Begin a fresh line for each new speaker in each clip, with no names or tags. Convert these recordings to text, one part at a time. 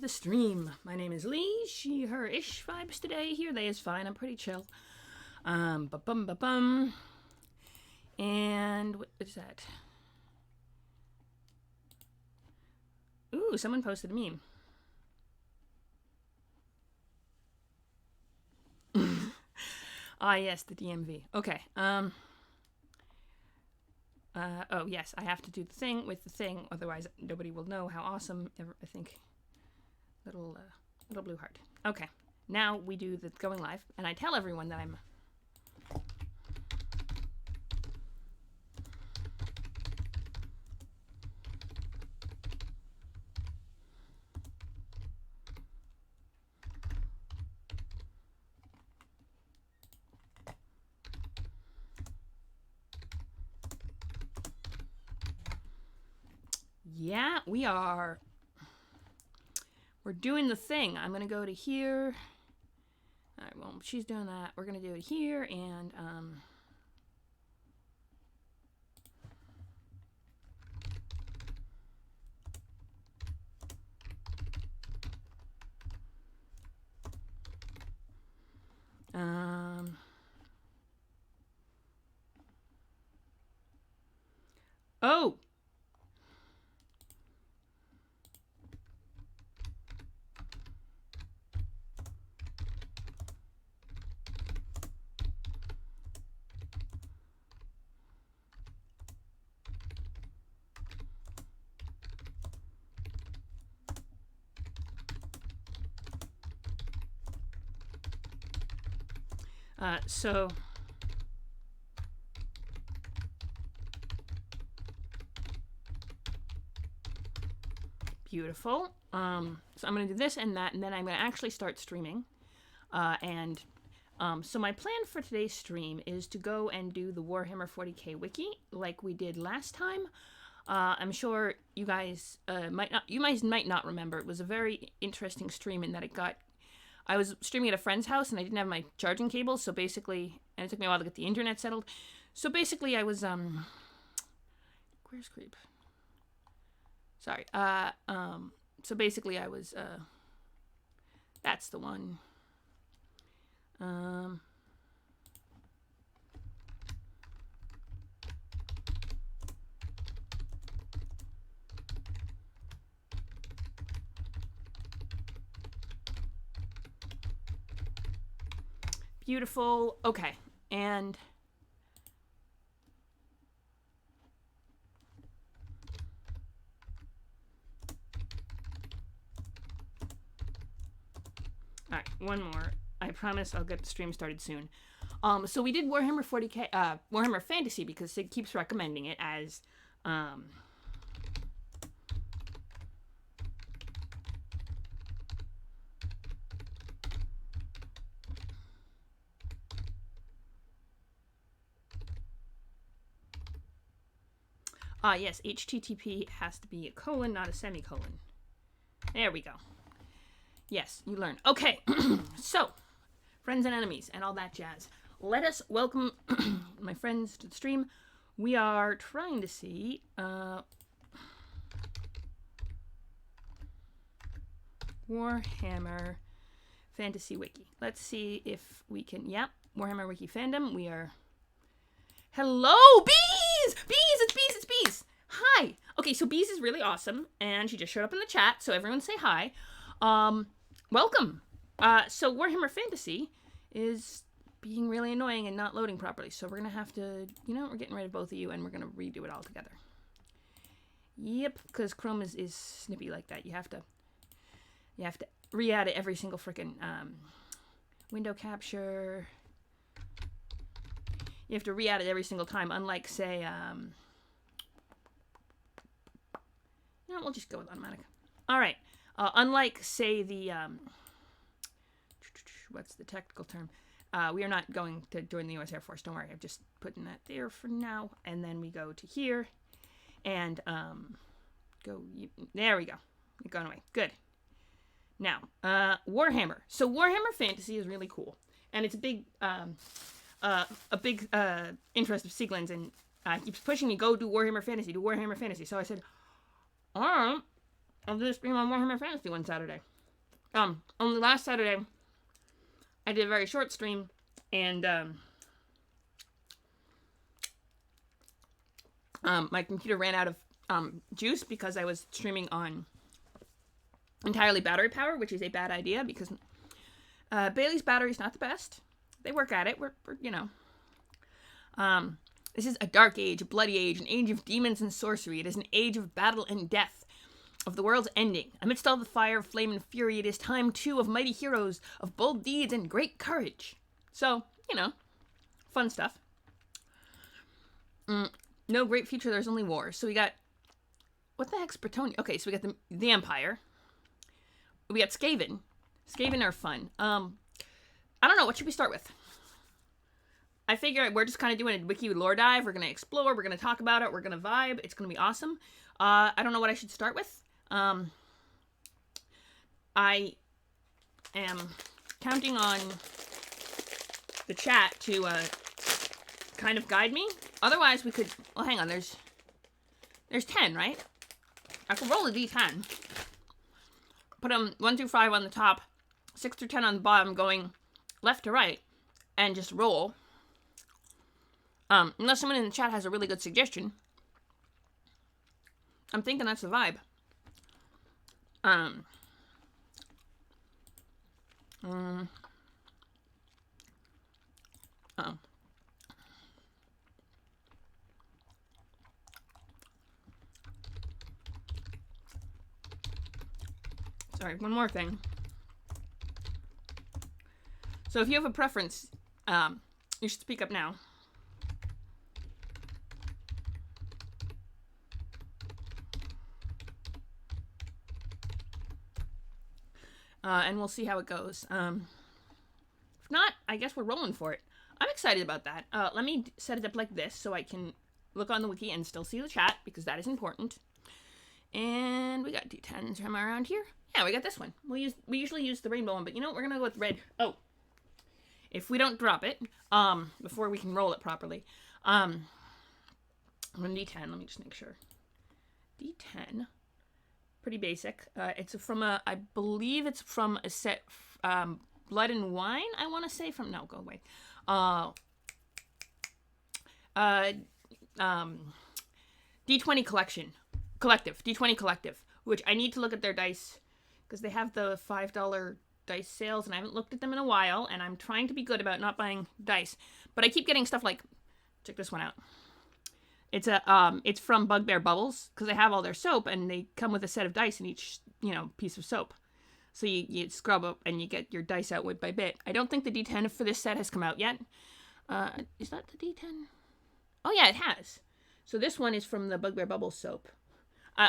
The stream. My name is Lee. She, her, ish vibes today. Here they is fine. I'm pretty chill. Ba-bum, ba-bum. And what is that? Ooh, someone posted a meme. Ah, yes, the DMV. Okay. Oh, yes, I have to do the thing with the thing, otherwise nobody will know how awesome, I think, little blue heart. Okay, now we do the going live, and I tell everyone that I'm... Yeah, we're doing the thing. I'm gonna go to here. All right, well, she's doing that. We're gonna do it here, and oh. So beautiful. So I'm gonna do this and that, and then I'm gonna actually start streaming. So my plan for today's stream is to go and do the Warhammer 40k wiki like we did last time. I'm sure you guys might not remember. It was a very interesting stream in that I was streaming at a friend's house and I didn't have my charging cable, so basically, and it took me a while to get the internet settled. So basically I was where's Creep? Sorry. So basically I was that's the one. Beautiful. Okay. And all right, one more. I promise I'll get the stream started soon. So we did Warhammer 40k, Warhammer Fantasy, because Sig keeps recommending it as, yes, HTTP has to be a colon, not a semicolon. There we go. Yes, you learn. Okay, so, friends and enemies and all that jazz. Let us welcome my friends to the stream. We are trying to see Warhammer Fantasy Wiki. Let's see if we can... Yep, Warhammer Wiki fandom. We are... Hello, Bees! It's Bees! Hi! Okay, so Bees is really awesome, and she just showed up in the chat, so everyone say hi. Welcome! So Warhammer Fantasy is being really annoying and not loading properly, so we're gonna have to, we're getting rid of both of you, and we're gonna redo it all together. Yep, because Chrome is snippy like that. You have to re-add it every single freaking window capture. You have to re-add it every single time, unlike, say, we'll just go with automatic. All right. Unlike, say, the, what's the technical term? We are not going to join the U.S. Air Force. Don't worry. I'm just putting that there for now. And then we go to here. And, there we go. It's gone away. Good. Now, Warhammer. So Warhammer Fantasy is really cool. And it's a big interest of Sieglin's, and keeps pushing me, go do Warhammer Fantasy. So I said, all right, I'll do a stream on Warhammer Fantasy one Saturday. Only last Saturday, I did a very short stream, and my computer ran out of juice because I was streaming on entirely battery power, which is a bad idea because Bailey's battery's not the best. They work at it. We're you know. This is a dark age, a bloody age, an age of demons and sorcery. It is an age of battle and death, of the world's ending. Amidst all the fire, flame, and fury, it is time, too, of mighty heroes, of bold deeds and great courage. So, you know, fun stuff. No great future, there's only war. So we got, what the heck's Bretonnia? Okay, so we got the Empire. We got Skaven. Skaven are fun. I don't know, what should we start with? I figure we're just kind of doing a wiki lore dive. We're going to explore. We're going to talk about it. We're going to vibe. It's going to be awesome. I don't know what I should start with. I am counting on the chat to kind of guide me. Otherwise, we could... Well, hang on. There's 10, right? I could roll a d10. Put them 1 through 5 on the top, 6 through 10 on the bottom, going left to right, and just roll. Unless someone in the chat has a really good suggestion. I'm thinking that's the vibe. Oh. Sorry, one more thing. So if you have a preference, you should speak up now. And we'll see how it goes. If not, I guess we're rolling for it. I'm excited about that. Let me set it up like this so I can look on the wiki and still see the chat, because that is important. And we got D10s from around here. Yeah, we got this one. We usually use the rainbow one, but you know what? We're gonna go with red. Oh. If we don't drop it, before we can roll it properly. I'm gonna D10, let me just make sure. D10. Pretty basic. It's from I believe it's from a set, Blood and Wine, I want to say, no, go away. D20 Collective, D20 Collective, which I need to look at their dice, because they have the $5 dice sales, and I haven't looked at them in a while, and I'm trying to be good about not buying dice, but I keep getting stuff like, check this one out. It's from Bugbear Bubbles, because they have all their soap, and they come with a set of dice in each, piece of soap. So you scrub up, and you get your dice out bit by bit. I don't think the D10 for this set has come out yet. Is that the D10? Oh, yeah, it has. So this one is from the Bugbear Bubbles soap.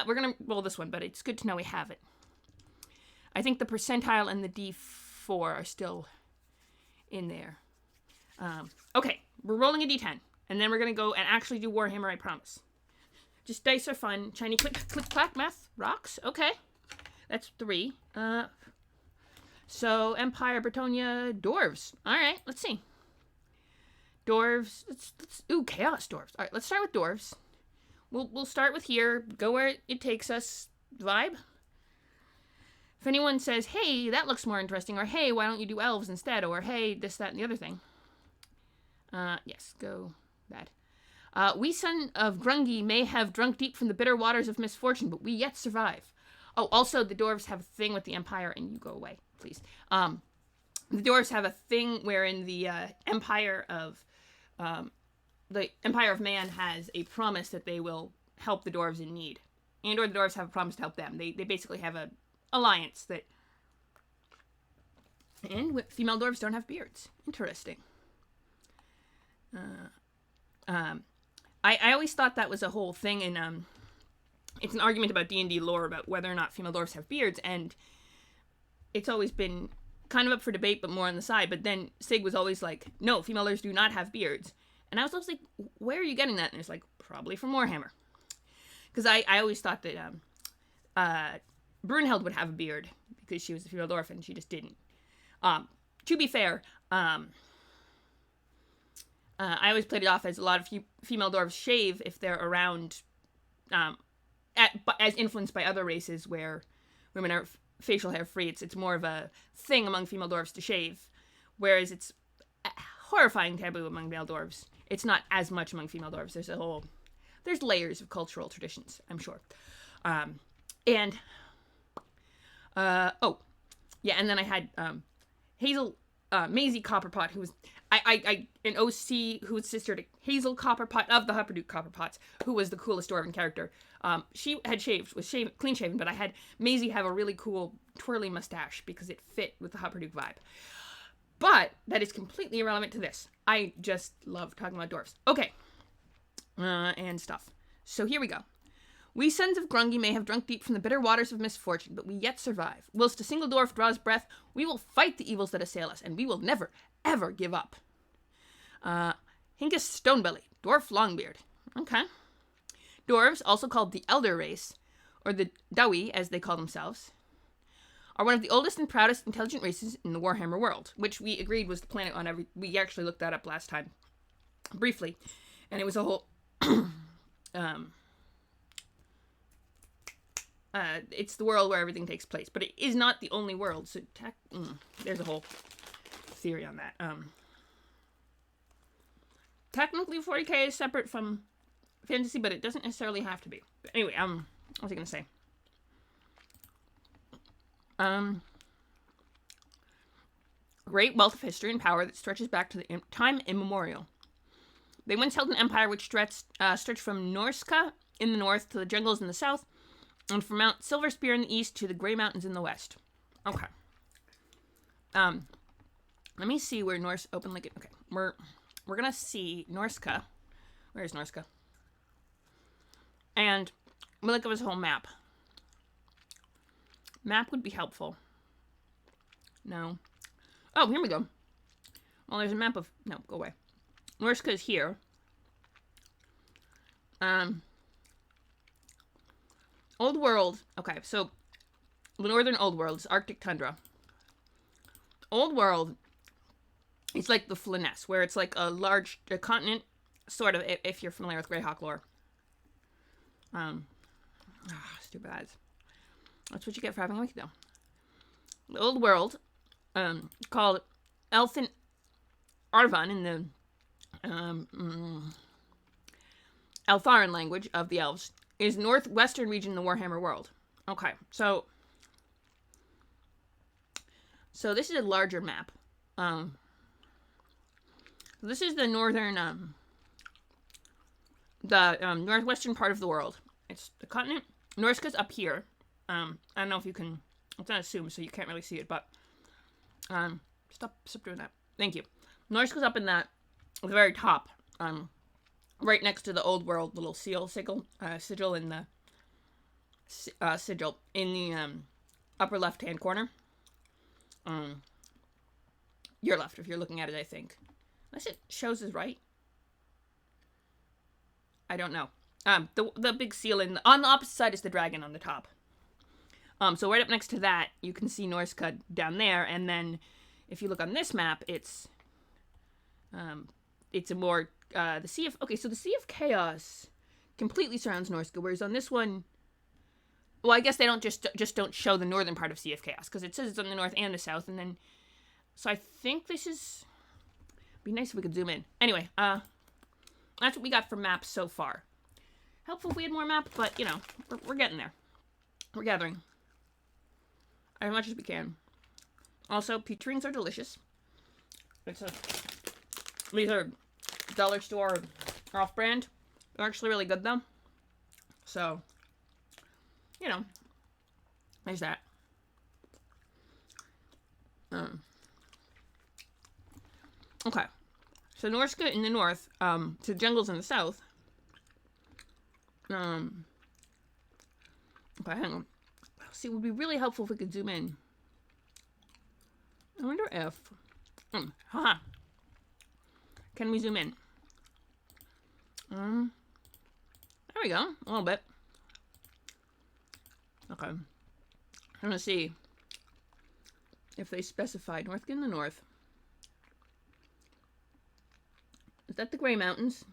We're going to roll this one, but it's good to know we have it. I think the percentile and the D4 are still in there. Okay, we're rolling a D10. And then we're going to go and actually do Warhammer, I promise. Just dice are fun. Shiny click, clack, math, rocks. Okay. That's 3. So, Empire, Bretonnia, Dwarves. Alright, let's see. Dwarves. Ooh, Chaos Dwarves. Alright, let's start with Dwarves. We'll start with here. Go where it takes us. Vibe. If anyone says, hey, that looks more interesting, or hey, why don't you do elves instead, or hey, this, that, and the other thing. Yes, go... Bad. We son of Grungi may have drunk deep from the bitter waters of misfortune, but we yet survive. Oh, also, the dwarves have a thing with the Empire, and you go away, please. The dwarves have a thing wherein the Empire of Man has a promise that they will help the dwarves in need. And or the dwarves have a promise to help them. They basically have an alliance that... And female dwarves don't have beards. Interesting. I always thought that was a whole thing, and it's an argument about D&D lore about whether or not female dwarves have beards, and it's always been kind of up for debate, but more on the side. But then Sig was always like, no, female dwarves do not have beards. And I was always like, where are you getting that? And it's like, probably from Warhammer. Because I always thought that Brunhild would have a beard, because she was a female dwarf, and she just didn't. To be fair, I always played it off as a lot of female dwarves shave if they're around, as influenced by other races where women are facial hair free. It's more of a thing among female dwarves to shave, whereas it's a horrifying taboo among male dwarves. It's not as much among female dwarves. There's layers of cultural traditions, I'm sure. And then I had Hazel, Maisie Copperpot, who was an OC who was sister to Hazel Copperpot of the Hupperdook Copperpots, who was the coolest dwarven character. She had clean shaven, but I had Maisie have a really cool twirly mustache because it fit with the Hupperdook vibe. But that is completely irrelevant to this. I just love talking about dwarves. Okay. And stuff. So here we go. We sons of Grungy may have drunk deep from the bitter waters of misfortune, but we yet survive. Whilst a single dwarf draws breath, we will fight the evils that assail us, and we will never, ever give up. Hinkus Stonebelly, Dwarf Longbeard. Okay. Dwarves, also called the Elder Race, or the Dawi, as they call themselves, are one of the oldest and proudest intelligent races in the Warhammer world, which we agreed was the planet on every... We actually looked that up last time, briefly, and it was a whole... it's the world where everything takes place, but it is not the only world, so there's a whole theory on that. Technically 40k is separate from fantasy, but it doesn't necessarily have to be. But anyway, what was I gonna say? Great wealth of history and power that stretches back to the time immemorial. They once held an empire which stretched from Norska in the north to the jungles in the south, and from Mount Silverspear in the east to the Grey Mountains in the west. Okay. Let me see where Norse open like it. Okay, we're gonna see Norska. Where's Norska? And we'll look at his whole map. Map would be helpful. No. Oh, here we go. Well, there's a map of... No, go away. Norska is here. Old World. Okay, so the northern Old World is Arctic tundra. Old World is like the Flyness, where it's like a continent, sort of, if you're familiar with Greyhawk lore. Stupid ads. That's what you get for having a wiki, though. The Old World, called Elfin Arvan in the Eltharan language of the elves, is northwestern region in the Warhammer world. Okay, so this is a larger map. This is the northern, northwestern part of the world. It's the continent. Norska's up here. I don't know if you can... It's not assumed, so you can't really see it, but... Stop doing that. Thank you. Norska's up in that, at the very top. Right next to the Old World little sigil in the... sigil in the, upper left-hand corner. Your left, if you're looking at it, I think. Unless it shows as right. I don't know. The big seal on the opposite side is the dragon on the top. So right up next to that, you can see Norska down there, and then if you look on this map, it's a more, the Sea of Chaos completely surrounds Norska, whereas on this one, well, I guess they don't just don't show the northern part of Sea of Chaos, because it says it's on the north and the south, and then, so I think this is, it'd be nice if we could zoom in. Anyway, that's what we got for maps so far. Helpful if we had more maps, but, you know, we're getting there. We're gathering as much as we can. Also, peach rings are delicious. These are dollar store or off-brand. They're actually really good, though. So, you know, there's that. Okay. So Norska in the north, to the jungles in the south. Okay, hang on. See, it would be really helpful if we could zoom in. I wonder if... Can we zoom in? There we go. A little bit. Okay. I'm gonna see if they specify Northgate in the north. Is that the Grey Mountains?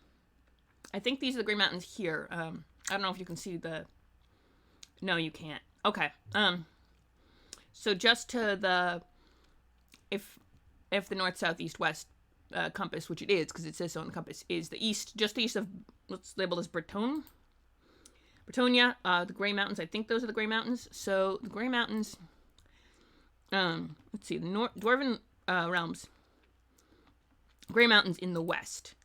I think these are the Grey Mountains here. I don't know if you can see the... No, you can't. Okay. So just to the, if the north, south, east, west compass, which it is because it says so on the compass, is the east, just east of, let's label as Bretonia, the Grey Mountains. I think those are the Grey Mountains. So the Grey Mountains, let's see, the Dwarven realms, Grey Mountains in the west.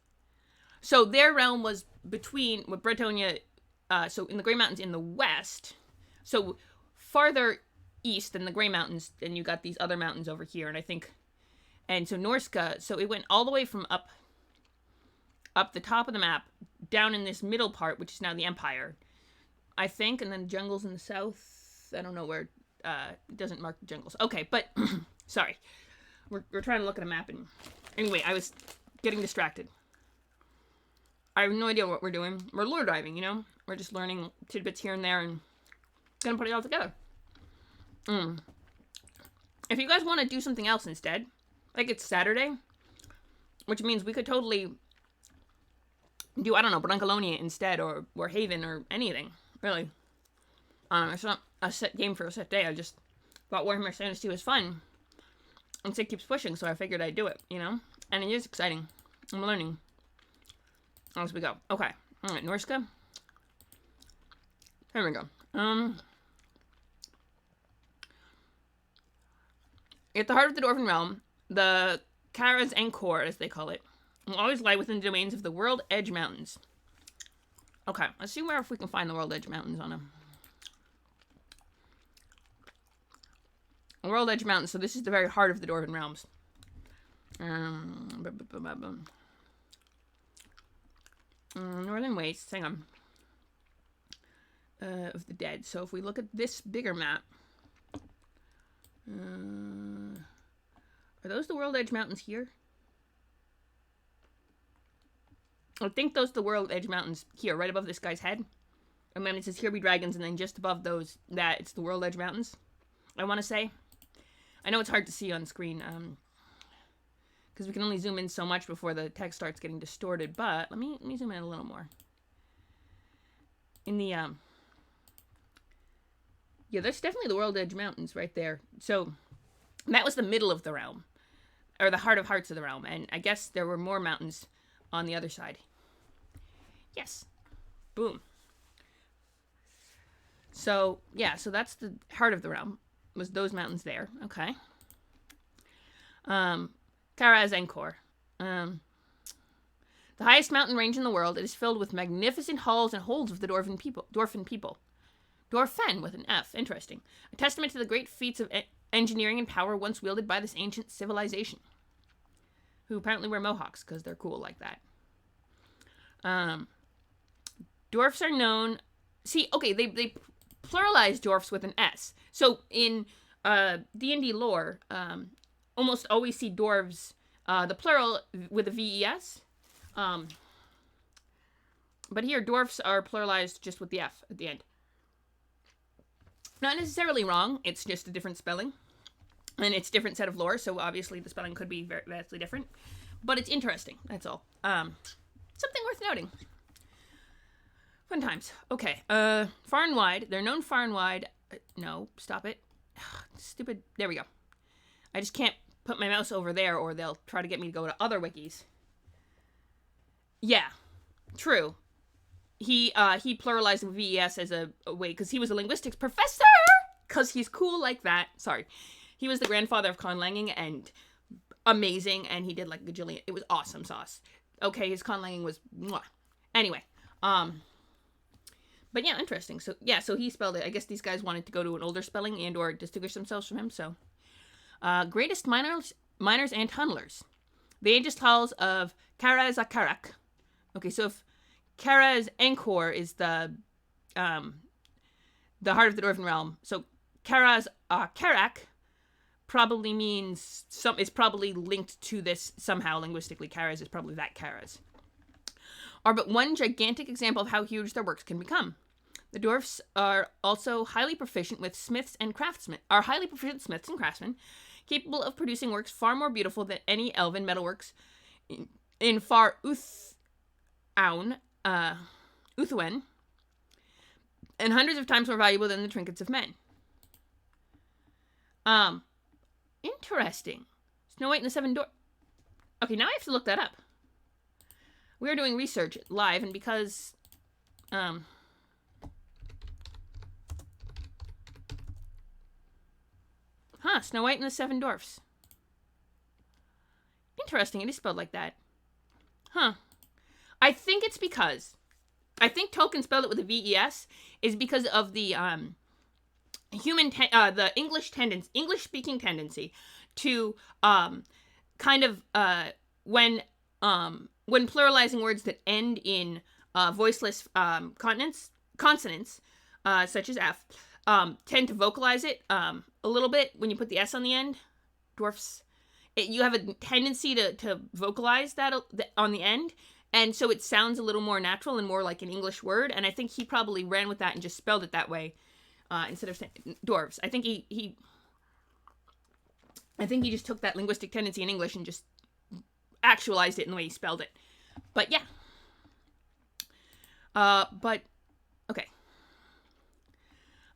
So their realm was between with Bretonia, so in the Grey Mountains in the west, so farther east than the Grey Mountains, and you got these other mountains over here, and I think, and so Norska, so it went all the way from up the top of the map, down in this middle part, which is now the Empire, I think, and then jungles in the south. I don't know where, it doesn't mark the jungles. Okay, but, sorry. We're trying to look at a map, and anyway, I was getting distracted. I have no idea what we're doing. We're lure diving, you know? We're just learning tidbits here and there, and gonna put it all together. If you guys want to do something else instead, like it's Saturday, which means we could totally do, I don't know, Brancalonia instead, or Haven, or anything, really. It's not a set game for a set day. I just thought Warhammer Fantasy was fun, and it keeps pushing, so I figured I'd do it, you know? And it is exciting. I'm learning as we go. Okay. Alright, Norska. Here we go. At the heart of the Dwarven realm, the Karaz Angkor, as they call it, will always lie within the domains of the World Edge Mountains. Okay, let's see if we can find the World Edge Mountains on them. World Edge Mountains, so this is the very heart of the Dwarven realms. Northern Wastes, hang on. Of the Dead. So if we look at this bigger map, are those the World Edge Mountains here? I think those are the World Edge Mountains here, right above this guy's head. And then it says Here Be Dragons, and then just above those, that it's the World Edge Mountains, I want to say. I know it's hard to see on screen, because we can only zoom in so much before the text starts getting distorted, but let me zoom in a little more. In the, yeah, that's definitely the World Edge Mountains right there. So, that was the middle of the realm, or the heart of hearts of the realm, and I guess there were more mountains on the other side. Yes. Boom. So, yeah, so that's the heart of the realm, was those mountains there. Okay. Karaz Angkor. The highest mountain range in the world, it is filled with magnificent halls and holds of the Dwarfen people. Dwarfen with an F. Interesting. A testament to the great feats of engineering and power once wielded by this ancient civilization. Who apparently wear mohawks because they're cool like that. Dwarfs are known... See, okay, they pluralize dwarfs with an S. So in D&D lore, almost always see dwarves, the plural with a V-E-S. But here, dwarfs are pluralized just with the F at the end. Not necessarily wrong, it's just a different spelling. And it's a different set of lore, so obviously the spelling could be vastly different. But it's interesting, that's all. Something worth noting. Fun times. Okay, far and wide. They're known far and wide. No, stop it. Stupid. There we go. I just can't put my mouse over there or they'll try to get me to go to other wikis. Yeah, true. He pluralized VES as a way, because he was a linguistics professor! Because he's cool like that. Sorry. He was the grandfather of conlanging and amazing, and he did like a gajillion. It was awesome sauce. Okay, his conlanging was mwah. Anyway, but yeah, interesting. So yeah, so he spelled it. I guess these guys wanted to go to an older spelling and or distinguish themselves from him. So, greatest miners and tunnelers. The ancient halls of Karaz Akarak. Okay, so if Karaz Angkor is the heart of the Dwarven realm, so Karaz Akarak probably means it's probably linked to this somehow linguistically. Karaz is probably that Karaz. Are but one gigantic example of how huge their works can become. The dwarfs are also highly proficient smiths and craftsmen, capable of producing works far more beautiful than any elven metalworks in far Uthuen, and hundreds of times more valuable than the trinkets of men. Um, Interesting. Snow White and the Seven Dwarfs. Okay, now I have to look that up. We are doing research live, and because, Snow White and the Seven Dwarfs. Interesting, it is spelled like that. Huh. I think it's because, I think Tolkien spelled it with a V-E-S, is because of the, the English-speaking tendency to, kind of, when pluralizing words that end in voiceless consonants, such as F, tend to vocalize it a little bit when you put the S on the end. Dwarfs. You have a tendency to vocalize that on the end, and so it sounds a little more natural and more like an English word, and I think he probably ran with that and just spelled it that way instead of saying dwarves. I think he just took that linguistic tendency in English and just actualized it in the way he spelled it. But yeah. Okay.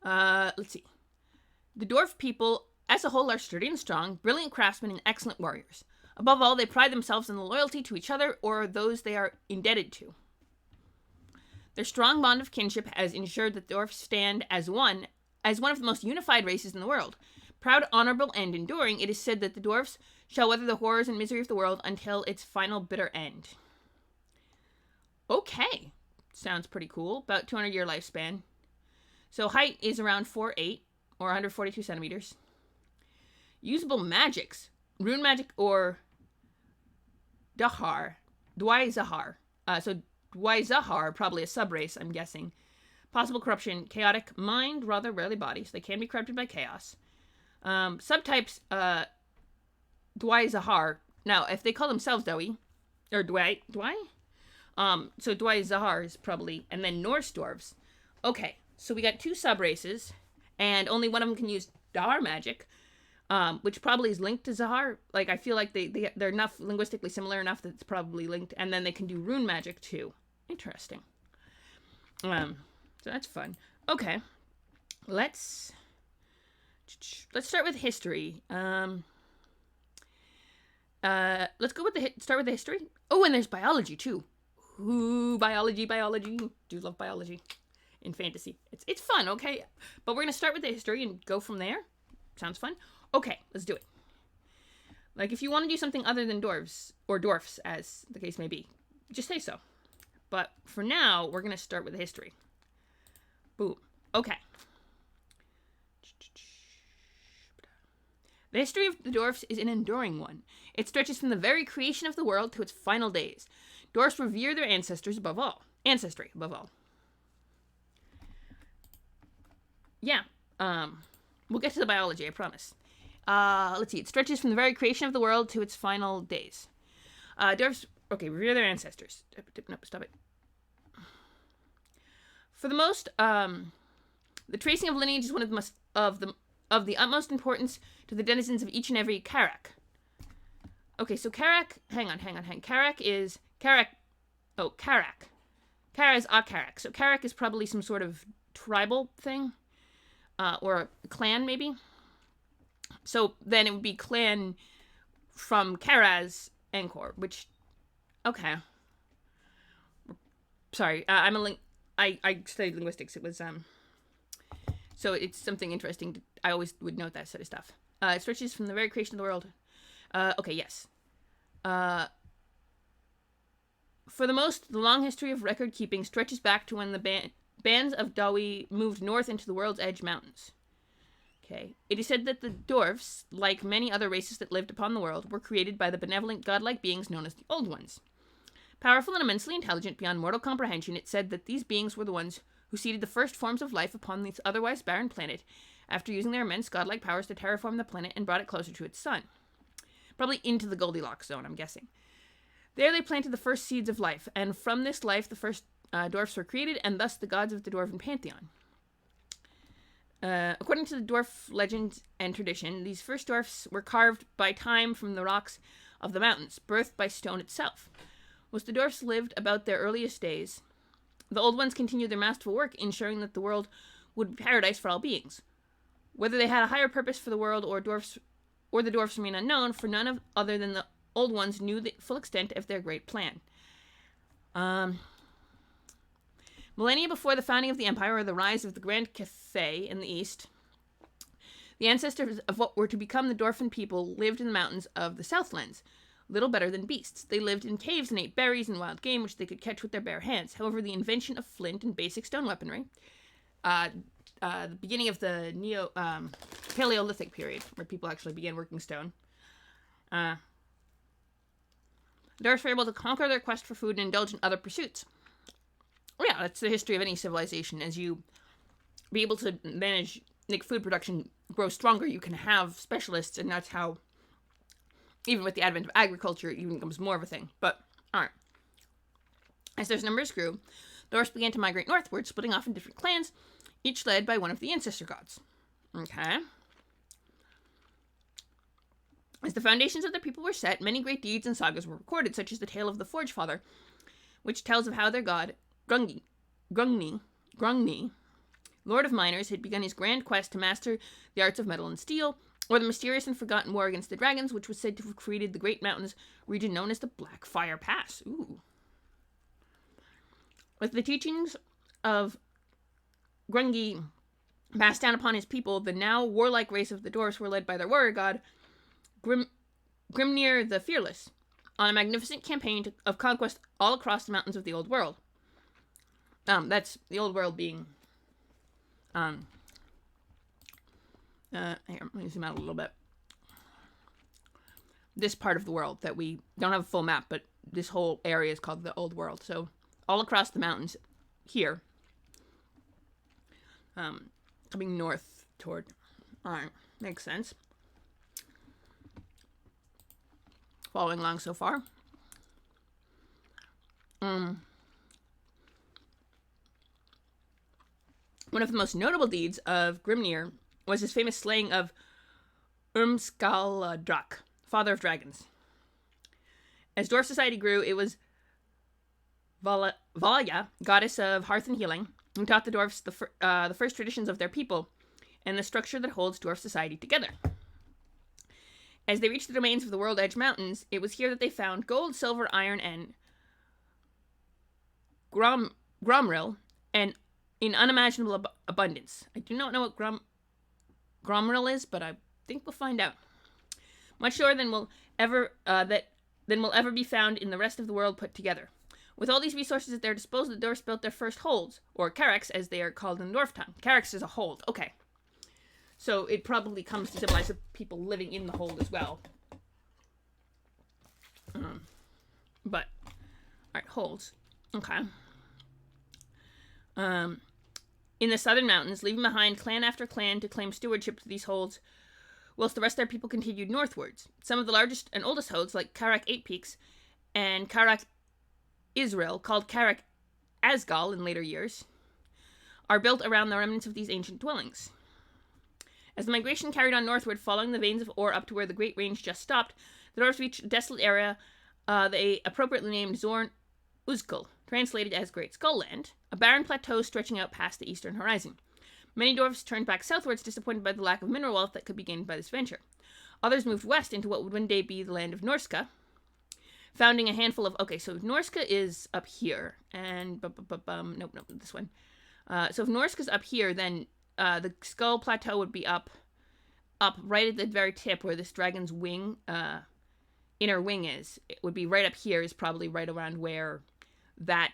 Let's see. The dwarf people, as a whole, are sturdy and strong, brilliant craftsmen, and excellent warriors. Above all, they pride themselves on the loyalty to each other or those they are indebted to. Their strong bond of kinship has ensured that dwarfs stand as one of the most unified races in the world. Proud, honorable, and enduring, it is said that the dwarfs shall weather the horrors and misery of the world until its final bitter end. Okay. Sounds pretty cool. About 200-year lifespan. So height is around 4'8", or 142 centimeters. Usable magics. Rune magic or Dwai Zahar. So Dwai Zahar, probably a subrace, I'm guessing. Possible corruption. Chaotic mind, rather rarely body. So they can be corrupted by chaos. Subtypes, Dwai Zahar. Now, if they call themselves Dwai? So Dwai Zahar is probably, and then Norse dwarves. Okay, so we got two subraces, and only one of them can use Dahar magic, which probably is linked to Zahar. Like, I feel like they're enough linguistically similar enough that it's probably linked, and then they can do rune magic too. Interesting. So that's fun. Okay, let's start with history. Let's go with start with the history. Oh, and there's biology too. Ooh, biology. Do love biology in fantasy. It's fun, okay? But we're gonna start with the history and go from there. Sounds fun. Okay, let's do it. Like, if you want to do something other than dwarves, or dwarfs, as the case may be, just say so. But for now, we're gonna start with the history. Boom. Okay. The history of the dwarfs is an enduring one. It stretches from the very creation of the world to its final days. Dwarfs revere their ancestry above all. Yeah. We'll get to the biology, I promise. Let's see. It stretches from the very creation of the world to its final days. Dwarfs, revere their ancestors. No, stop it. For the most, the tracing of lineage is one of the utmost importance to the denizens of each and every Karak. Okay, so Karak, hang on. Karak is Kara is a Karak. So Karak is probably some sort of tribal thing, or a clan maybe. So then it would be clan from Karaz Angkor, which, okay. Sorry, I studied linguistics. It was, so it's something interesting. I always would note that sort of stuff. It stretches from the very creation of the world. Okay, yes. For the most, the long history of record keeping stretches back to when the bands of Dawi moved north into the World's Edge Mountains. Okay. It is said that the dwarfs, like many other races that lived upon the world, were created by the benevolent godlike beings known as the Old Ones. Powerful and immensely intelligent beyond mortal comprehension, it said that these beings were the ones who seeded the first forms of life upon this otherwise barren planet, after using their immense godlike powers to terraform the planet and brought it closer to its sun. Probably into the Goldilocks zone, I'm guessing. There they planted the first seeds of life, and from this life the first dwarfs were created, and thus the gods of the dwarven pantheon. According to the dwarf legend and tradition, these first dwarfs were carved by time from the rocks of the mountains, birthed by stone itself. Whilst the dwarfs lived about their earliest days, the Old Ones continued their masterful work, ensuring that the world would be paradise for all beings. Whether they had a higher purpose for the world or the dwarfs remain unknown, for none other than the old ones knew the full extent of their great plan. Millennia before the founding of the empire or the rise of the Grand Cathay in the east, the ancestors of what were to become the Dwarfen people lived in the mountains of the Southlands, little better than beasts. They lived in caves and ate berries and wild game, which they could catch with their bare hands. However, the invention of flint and basic stone weaponry, the beginning of the Paleolithic period, where people actually began working stone, the dwarves were able to conquer their quest for food and indulge in other pursuits. Well, yeah, that's the history of any civilization. As you be able to make food production grow stronger, you can have specialists, and that's how, even with the advent of agriculture, it even becomes more of a thing. But, alright. As their numbers grew, the dwarves began to migrate northward, splitting off in different clans, each led by one of the ancestor gods. Okay. As the foundations of the people were set, many great deeds and sagas were recorded, such as the tale of the Forge Father, which tells of how their god, Grungni, Lord of Miners, had begun his grand quest to master the arts of metal and steel, or the mysterious and forgotten war against the dragons, which was said to have created the Great Mountains region known as the Black Fire Pass. Ooh. With the teachings of Grungi passed down upon his people, the now warlike race of the dwarfs were led by their warrior god, Grimnir the Fearless, on a magnificent campaign of conquest all across the mountains of the Old World. That's the Old World being... here, let me zoom out a little bit. This part of the world that we don't have a full map, but this whole area is called the Old World. So all across the mountains here, coming north toward. All right, makes sense. Following along so far. One of the most notable deeds of Grimnir was his famous slaying of Urmskaldrak, father of dragons. As dwarf society grew, it was Valya, goddess of hearth and healing, who taught the dwarfs the first traditions of their people and the structure that holds dwarf society together. As they reached the domains of the World Edge Mountains, it was here that they found gold, silver, iron, and gromril, and in unimaginable abundance. I do not know what gromril is, but I think we'll find out. Much lower than will ever be found in the rest of the world put together. With all these resources at their disposal, the dwarfs built their first holds, or carracks as they are called in dwarf tongue. Carracks is a hold. Okay. So it probably comes to symbolize the people living in the hold as well. But, alright, holds. Okay. In the southern mountains, leaving behind clan after clan to claim stewardship to these holds, whilst the rest of their people continued northwards. Some of the largest and oldest holds, like Carrack Eight Peaks and Carrack Israel, called Carrack Asgal in later years, are built around the remnants of these ancient dwellings. As the migration carried on northward, following the veins of ore up to where the Great Range just stopped, the dwarves reached a desolate area they appropriately named Zorn Uzkal, translated as Great Skull Land, a barren plateau stretching out past the eastern horizon. Many dwarves turned back southwards, disappointed by the lack of mineral wealth that could be gained by this venture. Others moved west into what would one day be the land of Norska, founding a handful of... Okay, so Norska is up here, and... Nope, this one. So if Norska's up here, then the Skull Plateau would be up right at the very tip where this dragon's wing, inner wing is. It would be right up here, is probably right around where that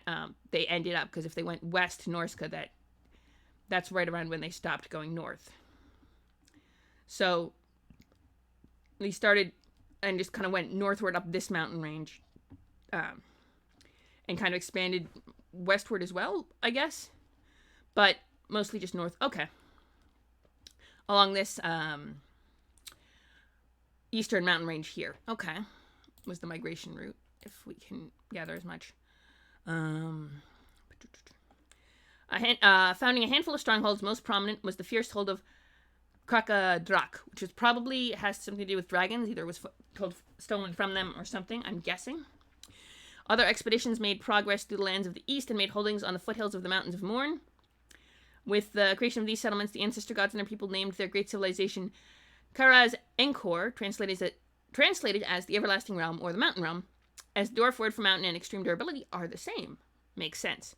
they ended up, because if they went west to Norska, that's right around when they stopped going north. So they started and just kind of went northward up this mountain range, and kind of expanded westward as well, I guess, but mostly just north. Okay. Along this eastern mountain range here. Okay. Was the migration route, if we can gather as much. Founding a handful of strongholds, most prominent was the fierce hold of Krakadrak, which probably has something to do with dragons. Either was stolen from them or something, I'm guessing. Other expeditions made progress through the lands of the east and made holdings on the foothills of the mountains of Morn. With the creation of these settlements, the ancestor gods and their people named their great civilization Karaz Enkor, translated as the everlasting realm or the mountain realm, as the dwarf word for mountain and extreme durability are the same. Makes sense.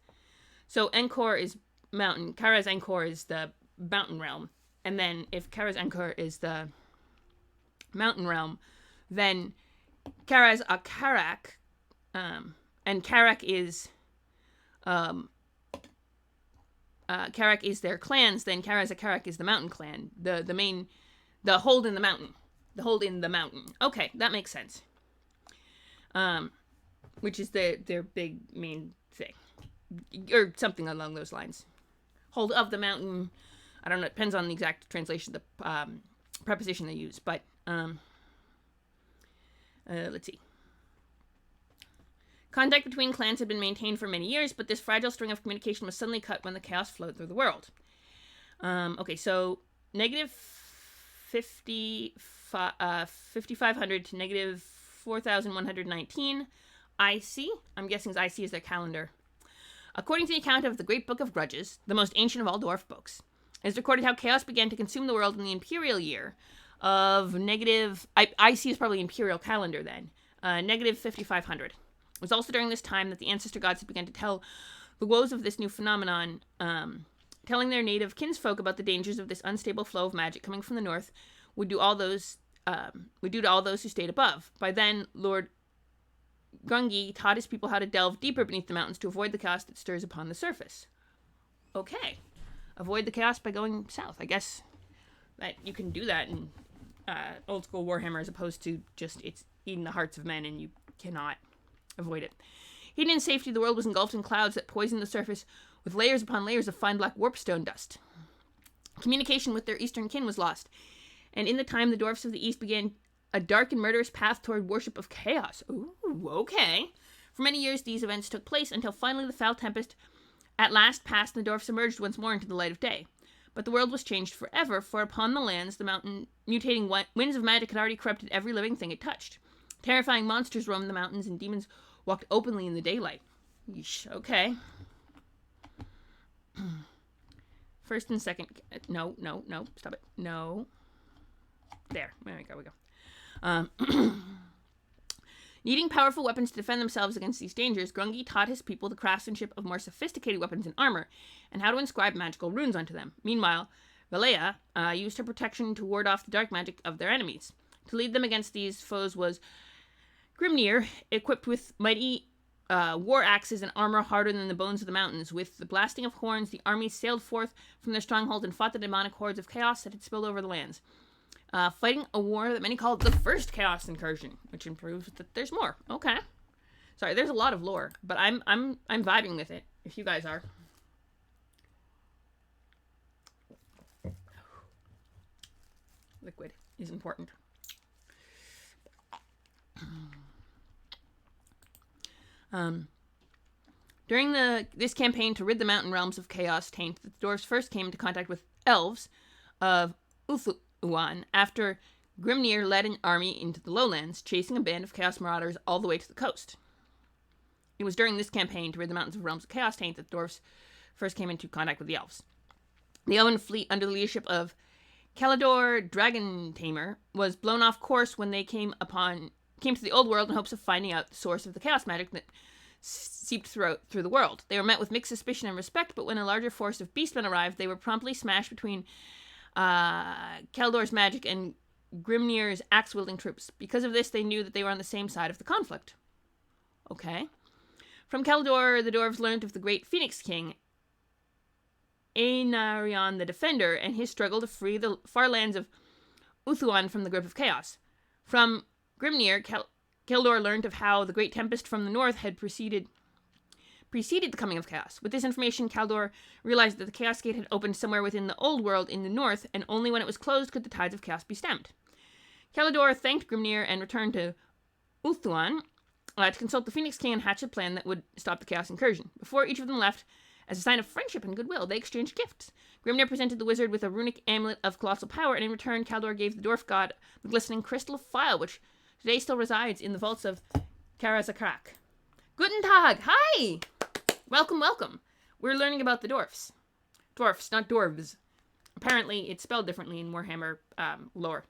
So Enkor is mountain, Karaz Enkor is the mountain realm, and then if Karaz Enkor is the mountain realm, then Karaz Akarak, and Karak is Karak is their clans, then Karaz Akarak is the mountain clan, the hold in the mountain. The hold in the mountain. Okay, that makes sense. Which is their big main thing. Or something along those lines. Hold of the mountain. I don't know, it depends on the exact translation, the preposition they use. But, let's see. Contact between clans had been maintained for many years, but this fragile string of communication was suddenly cut when the chaos flowed through the world. Okay, so negative 5,500 to negative 4,119 IC. I'm guessing IC is their calendar. According to the account of the Great Book of Grudges, the most ancient of all dwarf books, it is recorded how chaos began to consume the world in the imperial year of negative... IC is probably imperial calendar then. Negative 5,500. It was also during this time that the ancestor gods had begun to tell the woes of this new phenomenon, telling their native kinsfolk about the dangers of this unstable flow of magic coming from the north would do to all those who stayed above. By then, Lord Grungi taught his people how to delve deeper beneath the mountains to avoid the chaos that stirs upon the surface. Okay. Avoid the chaos by going south. I guess that you can do that in old school Warhammer as opposed to just it's eating the hearts of men and you cannot avoid it. Hidden in safety, the world was engulfed in clouds that poisoned the surface with layers upon layers of fine black warpstone dust. Communication with their eastern kin was lost, and in the time the dwarfs of the east began a dark and murderous path toward worship of chaos. Ooh, okay. For many years these events took place until finally the foul tempest at last passed and the dwarfs emerged once more into the light of day. But the world was changed forever, for upon the lands the mountain mutating winds of magic had already corrupted every living thing it touched. Terrifying monsters roamed the mountains and demons walked openly in the daylight. Yeesh, okay. First and second... No, stop it. No. There we go. Needing powerful weapons to defend themselves against these dangers, Grungi taught his people the craftsmanship of more sophisticated weapons and armor, and how to inscribe magical runes onto them. Meanwhile, Valea used her protection to ward off the dark magic of their enemies. To lead them against these foes was Grimnir, equipped with mighty war axes and armor harder than the bones of the mountains. With the blasting of horns, the armies sailed forth from their stronghold and fought the demonic hordes of chaos that had spilled over the lands. Fighting a war that many called the first chaos incursion, which improves that there's more. Okay. Sorry, there's a lot of lore, but I'm vibing with it, if you guys are. Liquid is important. During this campaign to rid the mountain realms of chaos taint, the dwarves first came into contact with elves of Uthuan after Grimnir led an army into the lowlands, chasing a band of chaos marauders all the way to the coast. It was during this campaign to rid the mountains of realms of chaos taint that the dwarves first came into contact with the elves. The elven fleet under the leadership of Kalidor Dragon Tamer was blown off course when they came to the old world in hopes of finding out the source of the chaos magic that seeped through the world. They were met with mixed suspicion and respect, but when a larger force of beastmen arrived, they were promptly smashed between Kalidor's magic and Grimnir's axe-wielding troops. Because of this, they knew that they were on the same side of the conflict. Okay. From Kalidor, the dwarves learned of the great Phoenix King, Einarion the Defender, and his struggle to free the far lands of Uthuan from the grip of chaos. From Grimnir, Kalidor learned of how the great tempest from the north had preceded the coming of chaos. With this information, Kalidor realized that the Chaos Gate had opened somewhere within the old world in the north, and only when it was closed could the tides of chaos be stemmed. Kalidor thanked Grimnir and returned to Uthuan to consult the Phoenix King and hatch a plan that would stop the chaos incursion. Before each of them left, as a sign of friendship and goodwill, they exchanged gifts. Grimnir presented the wizard with a runic amulet of colossal power, and in return, Kalidor gave the dwarf god the glistening crystal phial, which today still resides in the vaults of Karazakrak. Guten Tag! Hi! Welcome. We're learning about the dwarfs. Dwarfs, not dwarves. Apparently, it's spelled differently in Warhammer lore.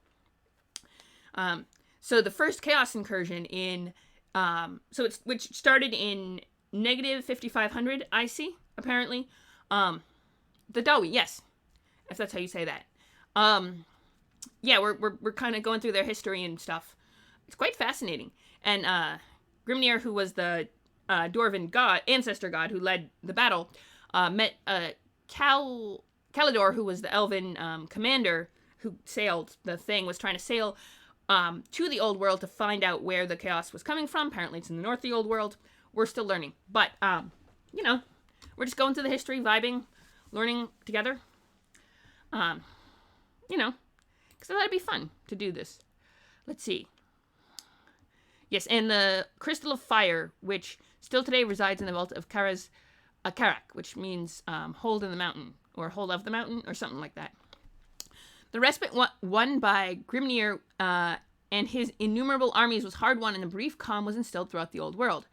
So the first Chaos Incursion in, which started in negative 5500 IC, apparently. The Dawi, yes, if that's how you say that. Yeah, we're kind of going through their history and stuff. It's quite fascinating. And Grimnir, who was the Dwarven god, ancestor god who led the battle, met Kalidor, who was the elven commander who sailed the thing, was trying to sail to the old world to find out where the chaos was coming from. Apparently it's in the north of the old world. We're still learning. But, you know, we're just going through the history, vibing, learning together. You know, because I thought it'd be fun to do this. Let's see. Yes, and the Crystal of Fire, which still today resides in the vault of Karak, which means hold in the mountain, or hold of the mountain, or something like that. The respite won by Grimnir and his innumerable armies was hard won, and a brief calm was instilled throughout the old world.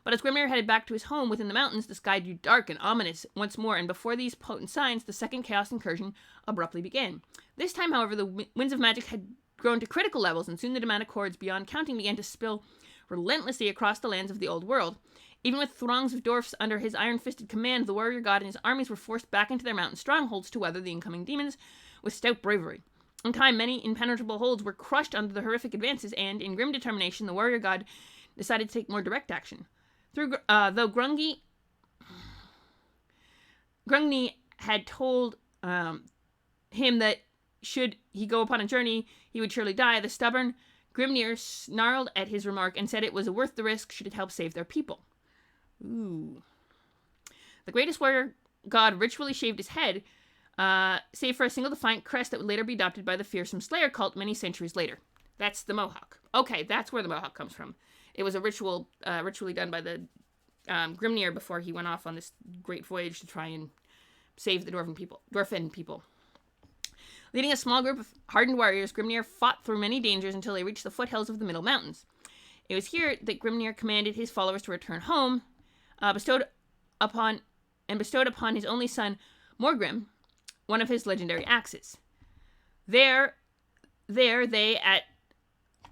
But as Grimnir headed back to his home within the mountains, the sky grew dark and ominous once more, and before these potent signs, the second Chaos Incursion abruptly began. This time, however, the winds of magic had grown to critical levels, and soon the demonic hordes beyond counting began to spill relentlessly across the lands of the old world. Even with throngs of dwarfs under his iron-fisted command, the warrior god and his armies were forced back into their mountain strongholds to weather the incoming demons with stout bravery. In time, many impenetrable holds were crushed under the horrific advances, and, in grim determination, the warrior god decided to take more direct action. Though Grungni had told him that should he go upon a journey, he would surely die, the stubborn Grimnir snarled at his remark and said it was worth the risk should it help save their people. Ooh. The greatest warrior god ritually shaved his head, save for a single defiant crest that would later be adopted by the fearsome Slayer cult many centuries later. That's the Mohawk. Okay, that's where the Mohawk comes from. It was a ritually done by the Grimnir before he went off on this great voyage to try and save the Dwarven people. Leading a small group of hardened warriors, Grimnir fought through many dangers until they reached the foothills of the Middle Mountains. It was here that Grimnir commanded his followers to return home, bestowed upon his only son, Morgrim, one of his legendary axes. There they at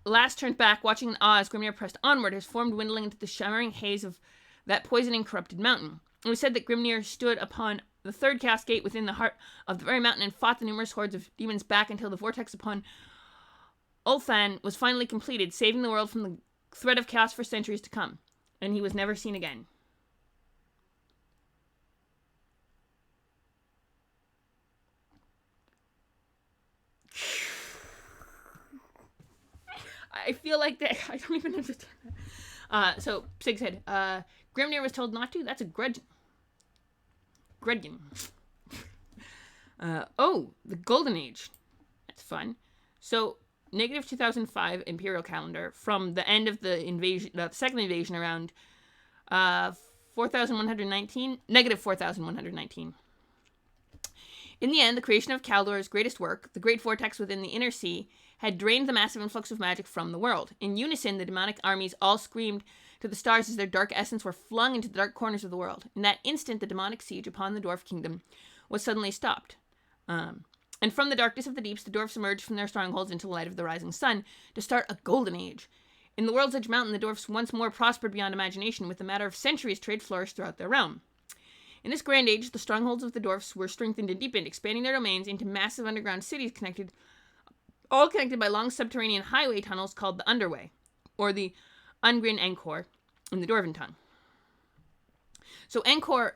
last turned back, watching in awe as Grimnir pressed onward, his form dwindling into the shimmering haze of that poisoning, corrupted mountain. It was said that Grimnir stood upon the third chaos gate within the heart of the very mountain and fought the numerous hordes of demons back until the vortex upon Ulthan was finally completed, saving the world from the threat of chaos for centuries to come. And he was never seen again. I feel like that. I don't even understand that. So, Sig said, Grimnir was told not to. That's a Gredgen. The Golden Age. That's fun. So, negative 2005 Imperial calendar from the end of the invasion, the second invasion around 4119, negative 4119. In the end, the creation of Kaldor's greatest work, the great vortex within the inner sea, had drained the massive influx of magic from the world. In unison, the demonic armies all screamed to the stars as their dark essence were flung into the dark corners of the world. In that instant, the demonic siege upon the dwarf kingdom was suddenly stopped. And from the darkness of the deeps, the dwarfs emerged from their strongholds into the light of the rising sun to start a golden age. In the World's Edge Mountain, the dwarfs once more prospered beyond imagination. With a matter of centuries, trade flourished throughout their realm. In this grand age, the strongholds of the dwarfs were strengthened and deepened, expanding their domains into massive underground cities all connected by long subterranean highway tunnels called the Underway, or the Ungrin Angkor in the Dwarven tongue. So Angkor,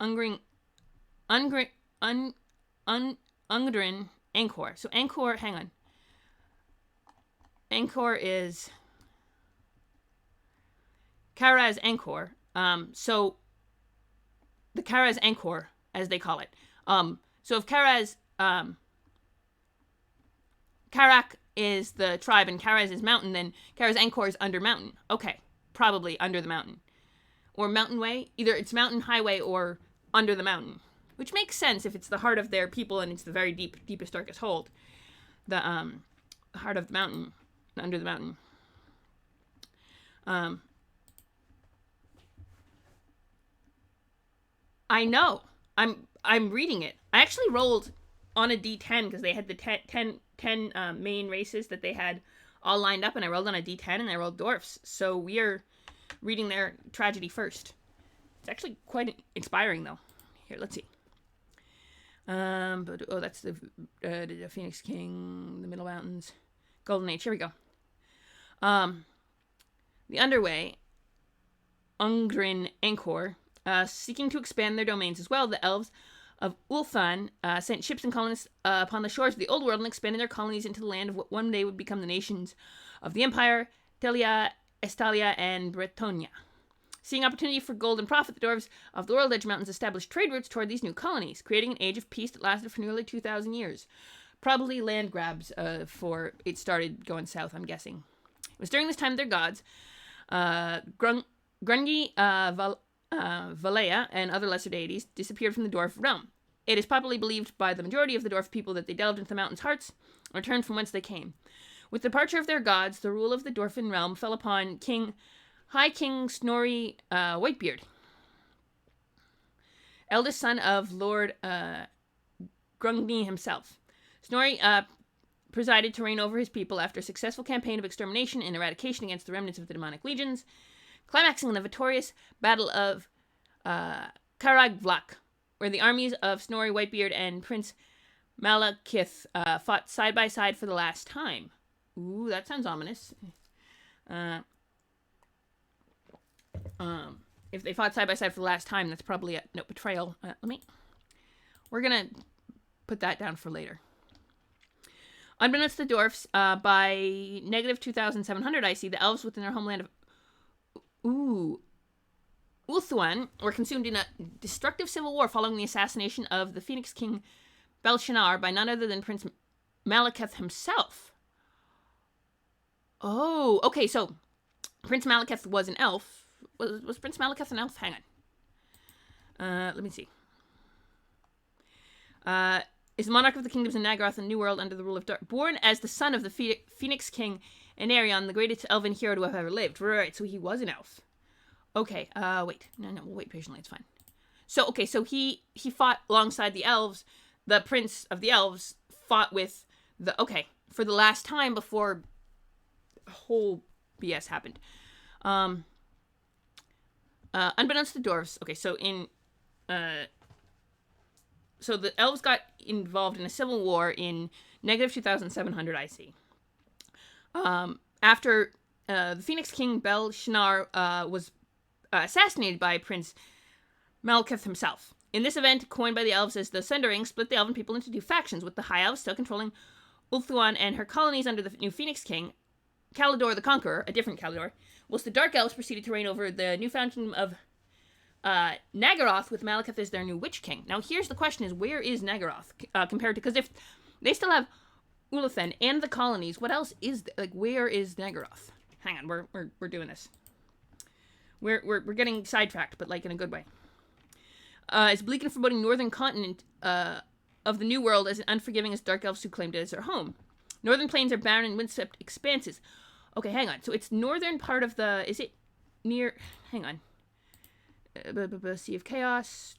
Ungrin, Angkor. So Angkor, hang on. Angkor is Karaz Angkor. So the Karaz Angkor, as they call it. So if Karaz, Karak is the tribe and Karaz is mountain, then Karaz Angkor is under mountain. Okay, probably under the mountain. Or mountain way. Either it's mountain highway or under the mountain. Which makes sense if it's the heart of their people and it's the very deepest, darkest hold. The heart of the mountain, under the mountain. I know. I'm reading it. I actually rolled on a D10 because they had the 10 main races that they had all lined up, and I rolled on a D10 and I rolled dwarfs. So we are reading their tragedy first. It's actually quite inspiring, though. Here, let's see. But that's the Phoenix King, the Middle Mountains, Golden Age. Here we go. The Underway, Ungrin Angkor, seeking to expand their domains as well. The elves of Ulthuan sent ships and colonists upon the shores of the Old World and expanded their colonies into the land of what one day would become the nations of the Empire, Telia, Estalia, and Bretonia. Seeing opportunity for gold and profit, the dwarves of the World Edge Mountains established trade routes toward these new colonies, creating an age of peace that lasted for nearly 2,000 years. Probably land grabs for it started going south, I'm guessing. It was during this time their gods, Grungi, Valea, and other lesser deities, disappeared from the dwarf realm. It is popularly believed by the majority of the dwarf people that they delved into the mountains' hearts and returned from whence they came. With the departure of their gods, the rule of the dwarfen realm fell upon High King Snorri Whitebeard, eldest son of Lord Grungni himself. Snorri presided to reign over his people after a successful campaign of extermination and eradication against the remnants of the demonic legions, climaxing in the victorious Battle of Karagvlak, where the armies of Snorri Whitebeard and Prince Malekith fought side by side for the last time. Ooh, that sounds ominous. If they fought side by side for the last time, that's probably a betrayal. We're gonna put that down for later. Unbeknownst to the dwarfs, by negative 2,700 IC, the elves within their homeland of Ulthuan were consumed in a destructive civil war following the assassination of the Phoenix King Belshazzar by none other than Prince Malekith himself. Oh, okay, so Prince Malekith was an elf. Was Prince Malekith an elf? Hang on. Let me see. Is the monarch of the kingdoms of Naggaroth and New World under the rule of Dark. Born as the son of the Phoenix King Anarion, the greatest elven hero to have ever lived. Right, so he was an elf. Okay, wait. No, we'll wait patiently, it's fine. So, okay, so he fought alongside the elves. The prince of the elves fought with the... Okay, for the last time before the whole BS happened. Unbeknownst to the dwarves, okay, so so the elves got involved in a civil war in negative 2,700 IC. After the Phoenix King Belshazzar was assassinated by Prince Malekith himself. In this event, coined by the elves as the Sundering, split the elven people into two factions, with the High Elves still controlling Ulthuan and her colonies under the new Phoenix King, Kalador the Conqueror, a different Kalador, whilst the Dark Elves proceeded to reign over the newfound kingdom of Naggaroth, with Malekith as their new Witch King. Now, here's the question is, where is Naggaroth compared to... Because if they still have Ulathen and the colonies, what else is... where is Naggaroth? Hang on, we're doing this. We're getting sidetracked, but, in a good way. It's bleak and foreboding northern continent of the New World as unforgiving as Dark Elves who claimed it as their home. Northern plains are barren and windswept expanses. Okay, hang on. So it's northern part of the... Is it near... Hang on. Sea of Chaos.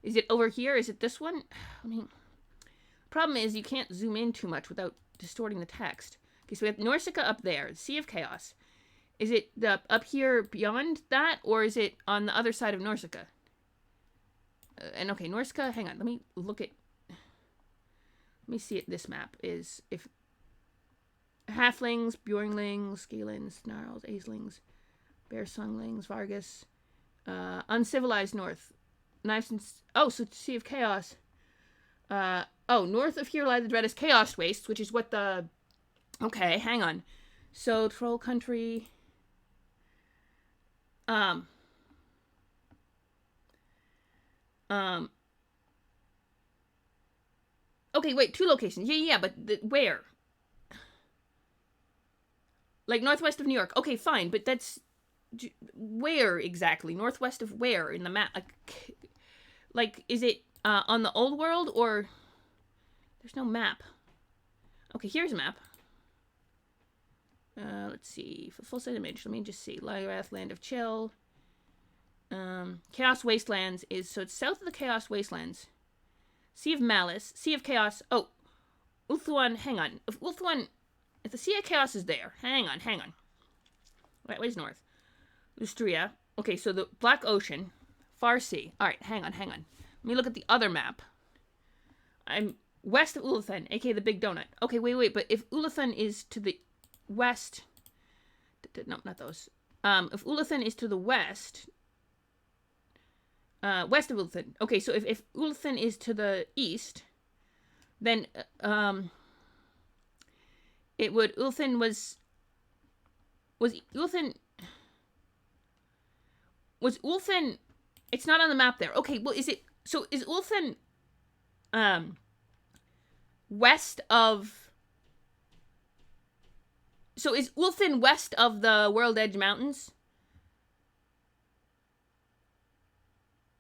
Is it over here? Is it this one? Problem is you can't zoom in too much without distorting the text. Okay, so we have Norsika up there. Sea of Chaos. Is it up here beyond that? Or is it on the other side of Norsika? And okay, Norsika... Hang on. Let me look at... Let me see it. This map is... if Halflings, Bjornlings, Scalens, Snarls, Acelings, Bearsunglings, Vargas, Uncivilized North, Knives and... Oh, so Sea of Chaos. North of here lie the dreadest Chaos Wastes, which is what the... Okay, hang on. So, Troll Country... Okay, wait, two locations. Yeah, but where? Northwest of New York. Okay, fine, but that's... Where exactly? Northwest of where in the map? Is it on the old world, or... There's no map. Okay, here's a map. Let's see. For full set image, let me just see. Lyrath, Land of Chill. Chaos Wastelands is, so it's south of the Chaos Wastelands. Sea of Malice, Sea of Chaos. Oh, Ulthuan, hang on. If the Sea of Chaos is there, hang on. Where's north? Lustria. Okay, so the Black Ocean, Far Sea. All right, hang on. Let me look at the other map. I'm west of Ulathan, aka the Big Donut. Okay, wait, but if Ulathan is to the west... No, not those. If Ulathan is to the west... west of Ulathan. Okay, so if Ulathan is to the east, then it would... Ulathan was Ulathan... Was Ulathan... It's not on the map there. Okay, well, is it... So is Ulathan... west of... So is Ulathan west of the World Edge Mountains?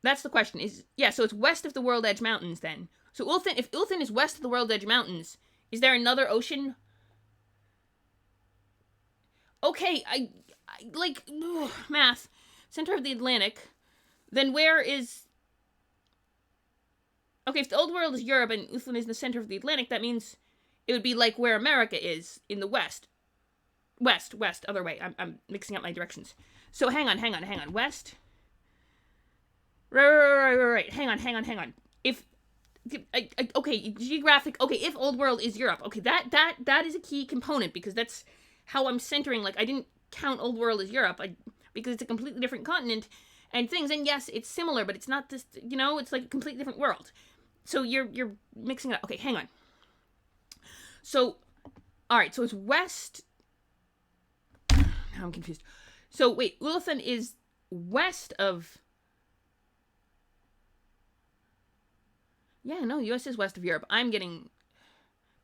That's the question. So it's west of the World Edge Mountains then. So if Ulathan is west of the World Edge Mountains, is there another ocean? Okay, I like math. Center of the Atlantic. Then where is... Okay, if the old world is Europe and Ulathan is in the center of the Atlantic, that means it would be like where America is in the west. West, other way. I'm mixing up my directions. So hang on. West. Right. Hang on. Okay, geographic. Okay, if old world is Europe. Okay, that is a key component because that's how I'm centering. Like I didn't count old world as Europe because it's a completely different continent and things. And yes, it's similar, but it's not this. It's like a completely different world. So you're mixing it up. Okay, hang on. So, all right. So it's west. Now I'm confused. So wait, Ulathan is west of... Yeah, no, U.S. is west of Europe. I'm getting...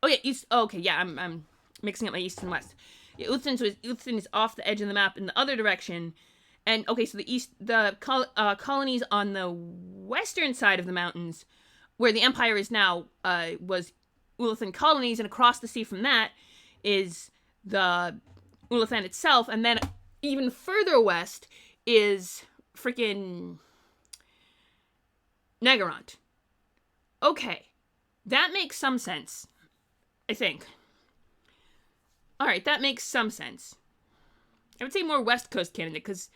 Oh yeah, east... Oh, okay, yeah, I'm mixing up my east and west. Yeah, Ulathan is off the edge of the map in the other direction. And, okay, so the colonies on the western side of the mountains, where the empire is now, was Ulathan colonies, and across the sea from that is the... Ulathan itself, and then even further west is freaking Negorant. Okay, that makes some sense, I think. Alright, that makes some sense. I would say more West Coast Canada, because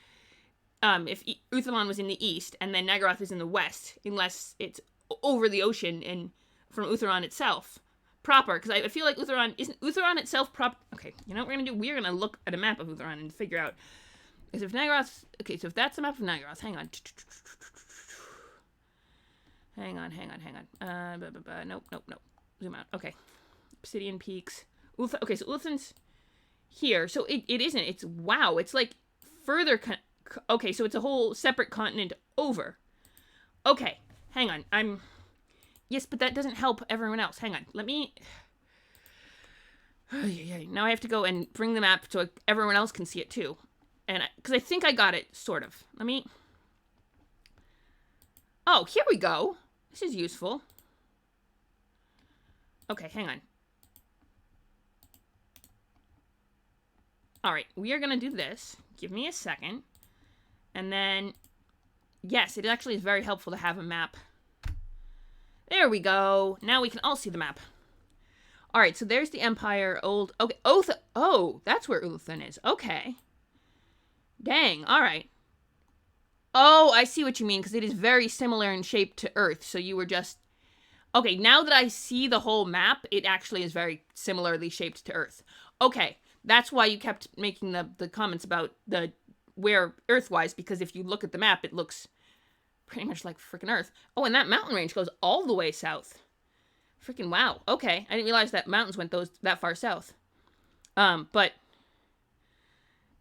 if Utherland was in the east, and then Nagarath is in the west, unless it's over the ocean and from Utheron itself. Proper, because I feel like isn't Utheron itself proper? Okay, you know what we're gonna do? We're gonna look at a map of Utheron and figure out. Because if Nagarath, okay, so if that's the map of Nagarath, hang on. Nope. Zoom out. Okay, Obsidian Peaks. Okay, so Ulathan's here. So it isn't. It's wow. It's like further. Okay, so it's a whole separate continent over. Okay, hang on. Yes, but that doesn't help everyone else. Hang on. Let me... Now I have to go and bring the map so everyone else can see it too. And because I think I got it, sort of. Let me... Oh, here we go. This is useful. Okay, hang on. Alright, we are going to do this. Give me a second. And then... Yes, it actually is very helpful to have a map. There we go. Now we can all see the map. All right, so there's the Empire. Okay. Oh, that's where Ulathan is. Okay. Dang. All right. Oh, I see what you mean, because it is very similar in shape to Earth. So you were just... Okay, now that I see the whole map, it actually is very similarly shaped to Earth. Okay, that's why you kept making the comments about where Earth-wise, because if you look at the map, it looks... pretty much like freaking Earth. Oh, and that mountain range goes all the way south. Freaking wow. Okay, I didn't realize that mountains went that far south. But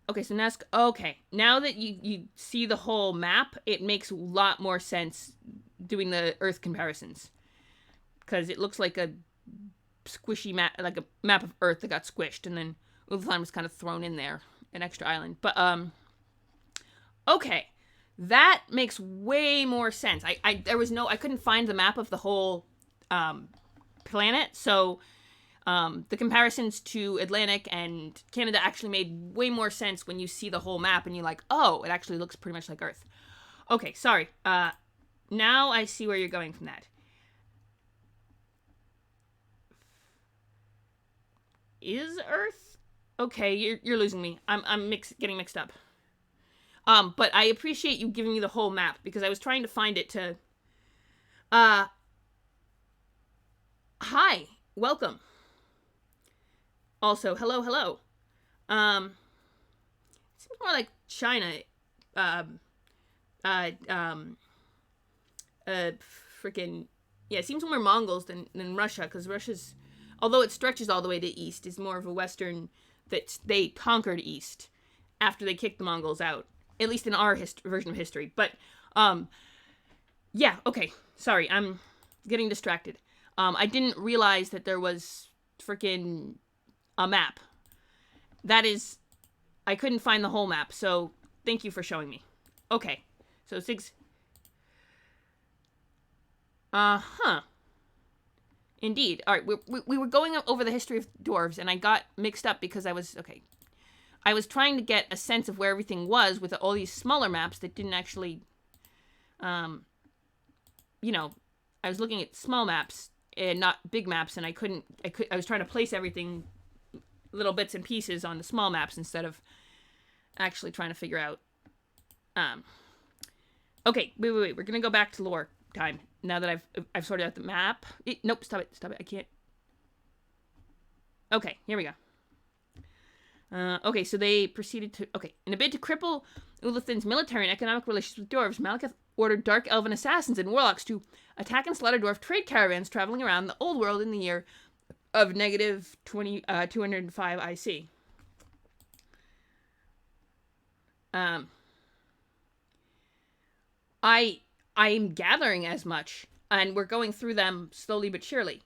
okay, so now that you see the whole map, it makes a lot more sense doing the Earth comparisons, because it looks like a squishy map, like a map of Earth that got squished, and then Ulathan was kind of thrown in there, an extra island. But okay. That makes way more sense. I couldn't find the map of the whole planet, so the comparisons to Atlantic and Canada actually made way more sense when you see the whole map and you're like, oh, it actually looks pretty much like Earth. Okay, sorry. Now I see where you're going from that. Is Earth? Okay, you're losing me. I'm getting mixed up. But I appreciate you giving me the whole map because I was trying to find it to. Hi, welcome. Also, hello. It seems more like China. Freaking, yeah, it seems more Mongols than Russia, because Russia's, although it stretches all the way to east, is more of a Western that they conquered east after they kicked the Mongols out, at least in our version of history. But, yeah, okay, sorry, I'm getting distracted. I didn't realize that there was freaking a map. That is, I couldn't find the whole map, so thank you for showing me. Okay, so 6. Indeed. All right, we were going over the history of dwarves, and I got mixed up because I was trying to get a sense of where everything was with all these smaller maps that didn't actually, I was looking at small maps and not big maps, and I was trying to place everything, little bits and pieces on the small maps instead of actually trying to figure out. Okay, wait. We're gonna go back to lore time now that I've sorted out the map. Nope, stop it. I can't. Okay, here we go. Okay, so they proceeded to. Okay, in a bid to cripple Ulathin's military and economic relations with dwarves, Malekith ordered dark elven assassins and warlocks to attack and slaughter dwarf trade caravans traveling around the old world in the year of negative 205 IC. I'm gathering as much, and we're going through them slowly but surely.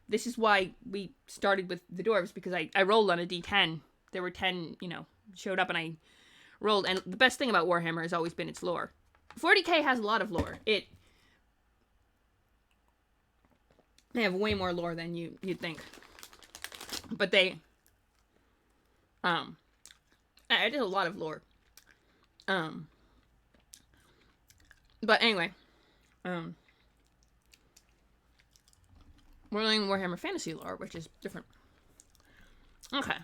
This is why we started with the dwarves, because I rolled on a d10. There were 10, showed up, and I rolled. And the best thing about Warhammer has always been its lore. 40k has a lot of lore. They have way more lore than you'd think. But it is a lot of lore. But anyway, we're learning Warhammer Fantasy lore, which is different. Okay.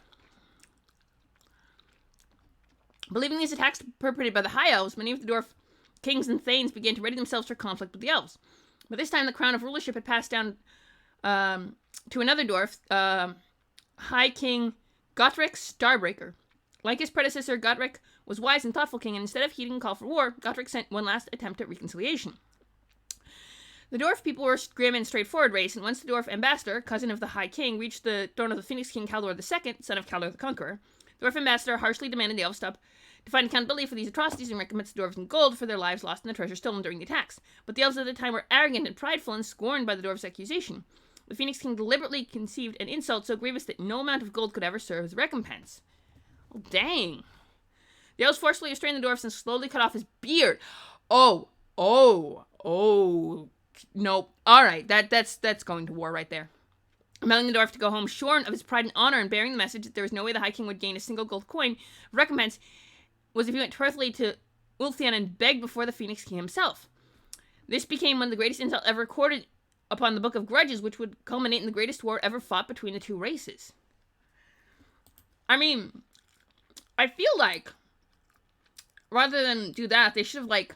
Believing these attacks perpetrated by the High Elves, many of the dwarf kings and thanes began to ready themselves for conflict with the elves. But this time, the crown of rulership had passed down to another dwarf, High King Gotrek Starbreaker. Like his predecessor, Gotrek was wise and thoughtful king, and instead of heeding a call for war, Gotrek sent one last attempt at reconciliation. The dwarf people were a grim and straightforward race, and once the dwarf ambassador, cousin of the High King, reached the throne of the Phoenix King Kaldor II, son of Kaldor the Conqueror, the dwarf ambassador harshly demanded the elves stop to find accountability for these atrocities and recompense the dwarves in gold for their lives lost and the treasure stolen during the attacks. But the elves at the time were arrogant and prideful and scorned by the dwarves' accusation. The Phoenix King deliberately conceived an insult so grievous that no amount of gold could ever serve as recompense. Oh, dang. The elves forcefully restrained the dwarfs and slowly cut off his beard. Oh. Nope. Alright, that's going to war right there. Compelling the dwarf to go home shorn of his pride and honor and bearing the message that there was no way the High King would gain a single gold coin of recompense was if he went personally to Ulthian and begged before the Phoenix King himself. This became one of the greatest insults ever recorded upon the Book of Grudges, which would culminate in the greatest war ever fought between the two races. I mean, I feel like rather than do that, they should have,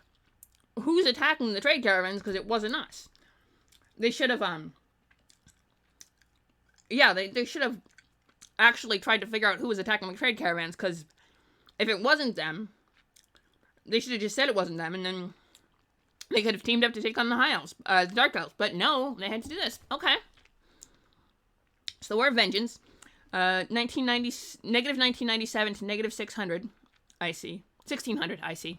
who's attacking the trade caravans, because it wasn't us. They should have, they should have actually tried to figure out who was attacking the trade caravans, because if it wasn't them, they should have just said it wasn't them, and then they could have teamed up to take on the High Elves, the Dark Elves. But no, they had to do this. Okay. So the War of Vengeance, negative 1997 to negative 600 IC. 1600 IC.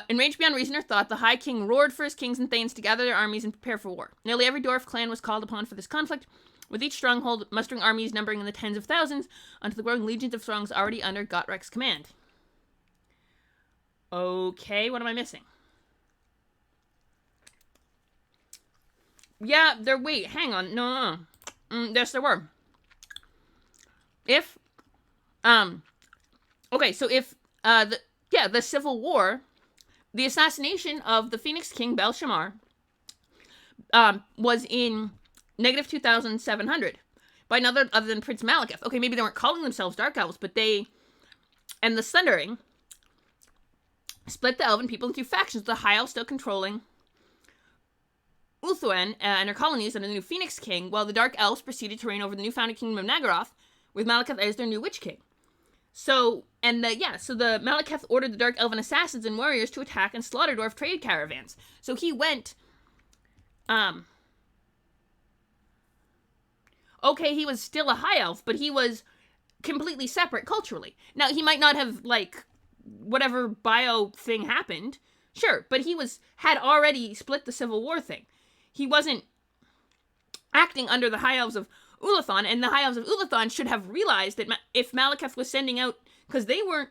Enraged beyond reason or thought, the High King roared for his kings and thanes to gather their armies and prepare for war. Nearly every dwarf clan was called upon for this conflict, with each stronghold mustering armies numbering in the tens of thousands onto the growing legions of throngs already under Gotrek's command. Okay, what am I missing? Yeah, wait, hang on, no. Yes, there were. Okay, so if, the Civil War the assassination of the Phoenix King Belshammar was in negative 2,700 by another other than Prince Malekith. Okay, maybe they weren't calling themselves Dark Elves, but they and the Sundering split the Elven people into factions, the High Elves still controlling Ulthuan and her colonies under the new Phoenix King, while the Dark Elves proceeded to reign over the new-founded kingdom of Naggaroth, with Malekith as their new Witch King. So the Malekith ordered the Dark Elven assassins and warriors to attack and slaughter dwarf trade caravans. So he went, okay, he was still a High Elf, but he was completely separate culturally. Now, he might not have, like, whatever bio thing happened, sure, but he had already split the Civil War thing. He wasn't acting under the High Elves of Ulathan, and the High Elves of Ulathan should have realized that if Malekith was sending out, because the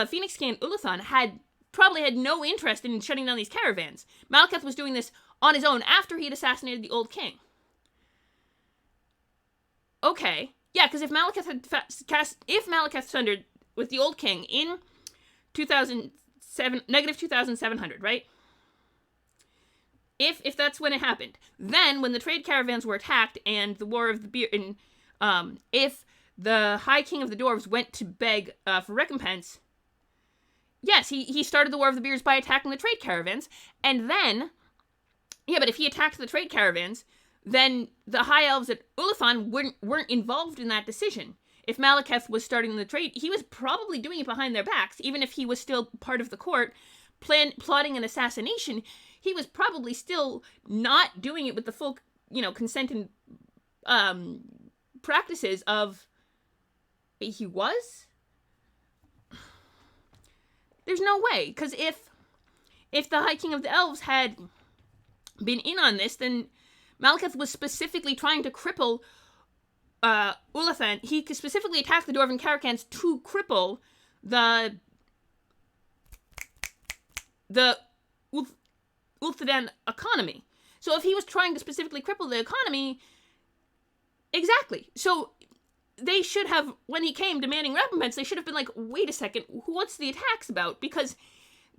Phoenix King and Ulathan probably had no interest in shutting down these caravans. Malekith was doing this on his own after he had assassinated the old king. Okay, yeah, because if Malekith sundered with the old king in 2007, negative 2,700, right? If that's when it happened, then when the trade caravans were attacked and the War of the Beard, if the High King of the Dwarves went to beg for recompense, yes, he started the War of the Beards by attacking the trade caravans, and then, yeah, but if he attacked the trade caravans, then the High Elves at Ulathan weren't involved in that decision. If Malekith was starting the trade, he was probably doing it behind their backs, even if he was still part of the court, plotting an assassination. He was probably still not doing it with the full, consent and practices of. He was. There's no way, because if the High King of the Elves had been in on this, then Malekith was specifically trying to cripple Ulathan. He specifically attacked the Dwarven Karakans to cripple the Ulthuan economy. So if he was trying to specifically cripple the economy, exactly. So they should have, when he came demanding recompense, they should have been like, wait a second, what's the attacks about? Because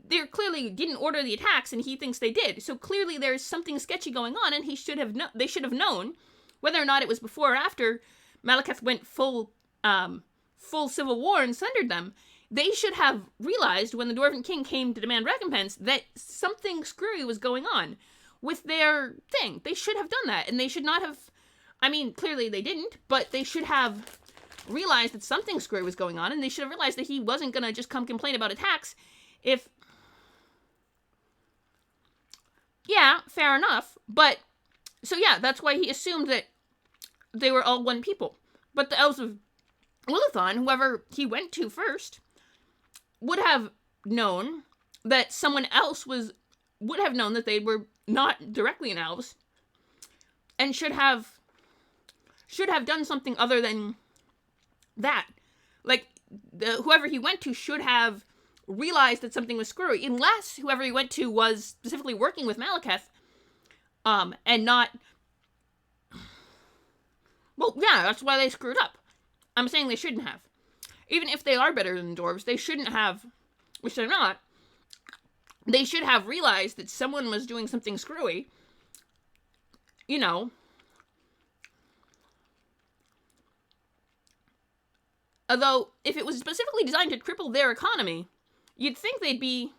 they clearly didn't order the attacks, and he thinks they did. So clearly there's something sketchy going on, and they should have known, whether or not it was before or after Malekith went full civil war and sundered them. They should have realized when the Dwarven King came to demand recompense that something screwy was going on with their thing. They should have done that, and they should not have. I mean, clearly they didn't, but they should have realized that something screwy was going on, and they should have realized that he wasn't gonna just come complain about attacks if. Yeah, fair enough, but so yeah, that's why he assumed that they were all one people. But the Elves of Ulathan, whoever he went to first, would have known that someone else would have known that they were not directly in Elves, and should have done something other than that. Like, whoever he went to should have realized that something was screwy, unless whoever he went to was specifically working with Malekith, and not. Well, yeah, that's why they screwed up. I'm saying they shouldn't have. Even if they are better than dwarves, they shouldn't have, which they're not, they should have realized that someone was doing something screwy, Although, if it was specifically designed to cripple their economy, you'd think they'd be,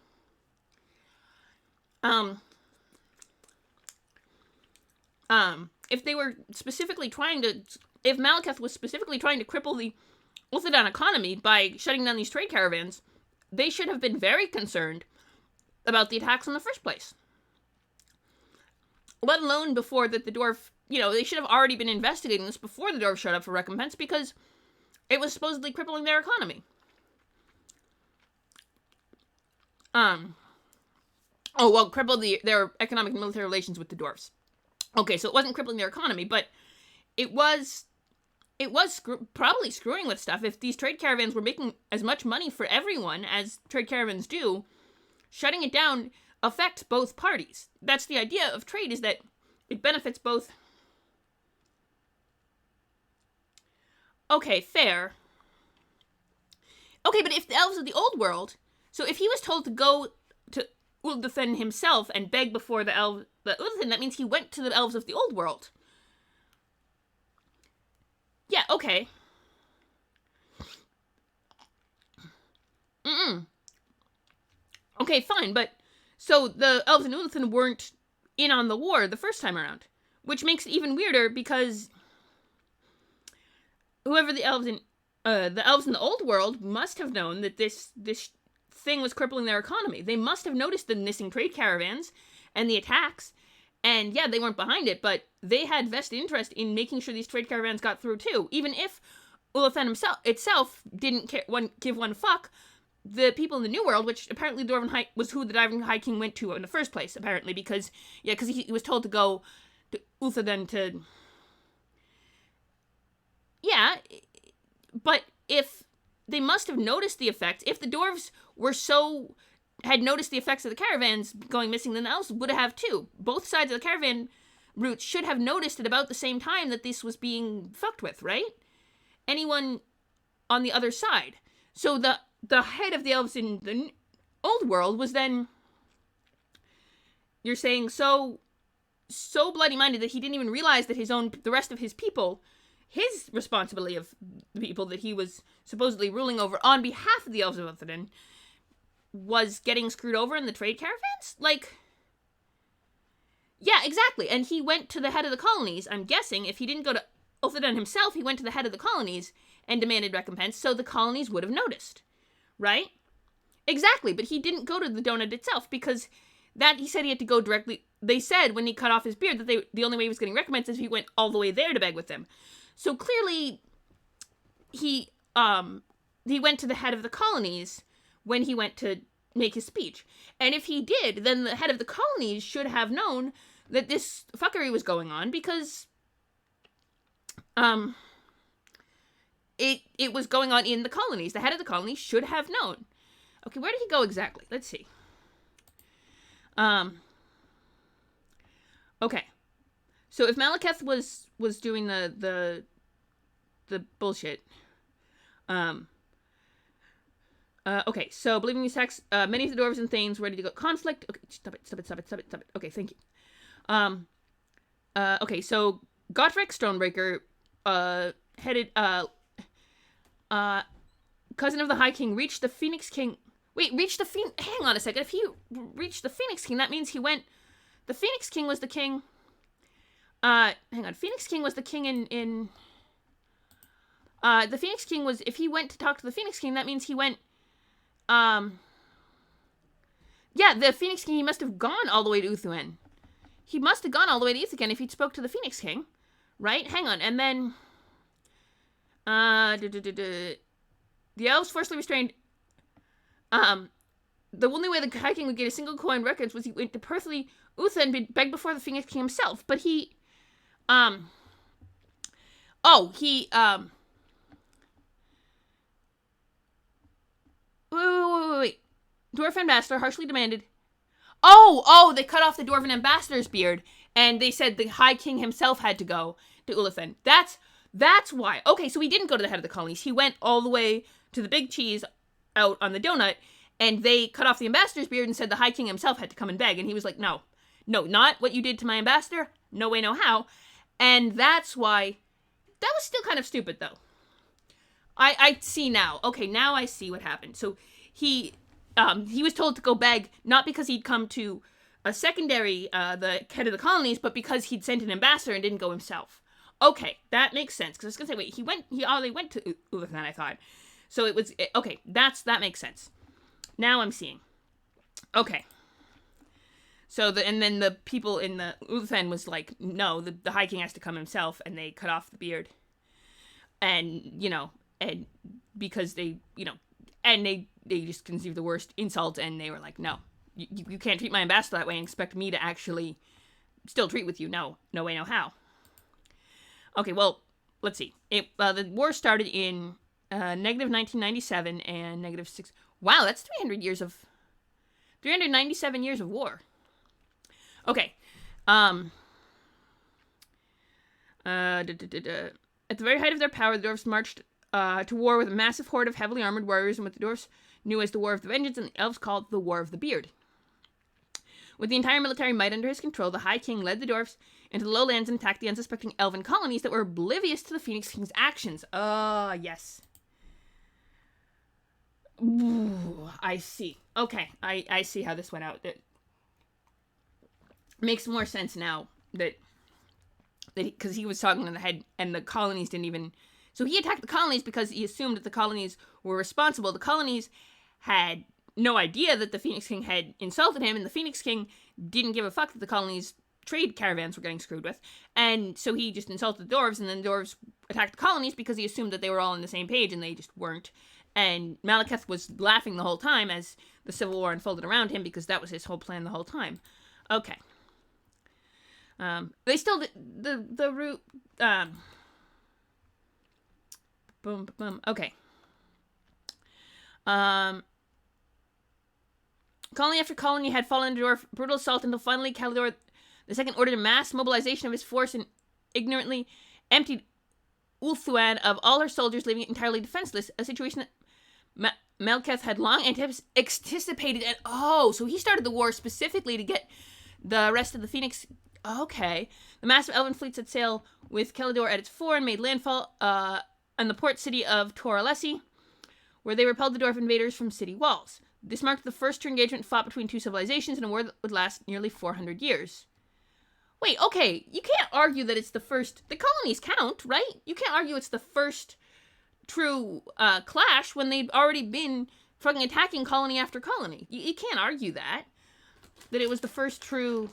if they were specifically if Malekith was specifically trying to cripple the Ulthuan economy by shutting down these trade caravans, they should have been very concerned about the attacks in the first place. Let alone before that the dwarf, they should have already been investigating this before the dwarf showed up for recompense, because it was supposedly crippling their economy. Crippled their economic and military relations with the dwarves. Okay, so it wasn't crippling their economy, but it was probably screwing with stuff. If these trade caravans were making as much money for everyone as trade caravans do, shutting it down affects both parties. That's the idea of trade, is that it benefits both. Okay, fair. Okay, but if the elves of the old world So if he was told to go to Ulthuan himself and beg before the Ulthuan, that means he went to the elves of the old world. Yeah, okay. Okay, fine, but so the elves in Ulthuan weren't in on the war the first time around, which makes it even weirder because whoever the elves in the old world must have known that this thing was crippling their economy. They must have noticed the missing trade caravans and the attacks. And yeah, they weren't behind it, but they had vested interest in making sure these trade caravans got through too. Even if Ulthuan itself didn't give one fuck, the people in the New World, which apparently was who the Dwarven High King went to in the first place, apparently, because he was told to go to Ulthuan to... Yeah, but if they must have noticed the effects, if the dwarves had noticed the effects of the caravans going missing, then the elves would have too. Both sides of the caravan route should have noticed at about the same time that this was being fucked with, right? Anyone on the other side. So the head of the elves in the old world was then, you're saying, so bloody-minded that he didn't even realize that the rest of his people, his responsibility of the people that he was supposedly ruling over on behalf of the elves of Ulthuan, was getting screwed over in the trade caravans? Like, yeah, exactly. And he went to the head of the colonies. I'm guessing if he didn't go to Ulthuan himself, he went to the head of the colonies and demanded recompense, so the colonies would have noticed. Right? Exactly, but he didn't go to the donut itself because he said he had to go directly. They said when he cut off his beard that the only way he was getting recompense is if he went all the way there to beg with them. So clearly, he went to the head of the colonies when he went to make his speech. And if he did, then the head of the colonies should have known that this fuckery was going on because it was going on in the colonies. The head of the colonies should have known. Okay, where did he go exactly? Let's see. Okay. So if Malekith was doing the bullshit, okay, so believing these texts, many of the dwarves and thanes were ready to go conflict. Okay, stop it. Okay, thank you. Okay, so Godric Stonebreaker, headed, cousin of the High King, reached the Phoenix King. Wait, hang on a second. If he reached the Phoenix King, that means he went... The Phoenix King was the king... hang on. Phoenix King was the king in... the Phoenix King was... If he went to talk to the Phoenix King, that means he went... Yeah, the Phoenix King, he must have gone all the way to Ulthuan. He must have gone all the way to Ulthuan if he'd spoke to the Phoenix King. Right? Hang on. And then... The elves forcibly restrained... The only way the High King would get a single coin records was he went to Perthly Ulthuan and begged before the Phoenix King himself. But he... Wait. Dwarf ambassador harshly demanded... they cut off the Dwarven ambassador's beard, and they said the High King himself had to go to Ulthuan. That's why. Okay, so he didn't go to the head of the colonies. He went all the way to the big cheese out on the donut, and they cut off the ambassador's beard and said the High King himself had to come and beg. And he was like, no, not what you did to my ambassador. No way, no how. And that's why... That was still kind of stupid, though. I see now. Okay, now I see what happened. So he was told to go beg, not because he'd come to a secondary, the head of the colonies, but because he'd sent an ambassador and didn't go himself. Okay, that makes sense. Because I was going to say, wait, they went to Ulthuan, I thought. So it was, okay, that makes sense. Now I'm seeing. Okay. So, and then the people in the Ulthuan was like, no, the High King has to come himself, and they cut off the beard. And, and because they, and they just conceived the worst insult, and they were like, no, you can't treat my ambassador that way and expect me to actually still treat with you. No way, no how. Okay, well, let's see. The war started in negative 1997 and negative 6. Wow, that's 397 years of war. Okay. At the very height of their power, the dwarves marched to war with a massive horde of heavily armored warriors, and with the dwarves knew as the War of the Vengeance, and the elves called the War of the Beard. With the entire military might under his control, the High King led the dwarfs into the lowlands and attacked the unsuspecting elven colonies that were oblivious to the Phoenix King's actions. Yes. Ooh, I see. Okay, I see how this went out. It makes more sense now that because he was talking on the head and the colonies didn't even... So he attacked the colonies because he assumed that the colonies were responsible. The colonies had no idea that the Phoenix King had insulted him, and the Phoenix King didn't give a fuck that the colonies' trade caravans were getting screwed with. And so he just insulted the dwarves, and then the dwarves attacked the colonies because he assumed that they were all on the same page, and they just weren't. And Malekith was laughing the whole time as the Civil War unfolded around him because that was his whole plan the whole time. Okay. They still the root boom boom. Okay. Colony after colony had fallen under dwarf brutal assault until finally Kalidor II ordered a mass mobilization of his force and ignorantly emptied Ulthuan of all her soldiers, leaving it entirely defenseless. A situation that Malekith had long anticipated. And so he started the war specifically to get the rest of the Phoenix. Okay. The massive elven fleet set sail with Kalidor at its fore and made landfall on the port city of Tor Alessi, where they repelled the dwarf invaders from city walls. This marked the first true engagement fought between two civilizations in a war that would last nearly 400 years. Wait, okay, you can't argue that it's the first... The colonies count, right? You can't argue it's the first true clash when they've already been fucking attacking colony after colony. You can't argue that it was the first true...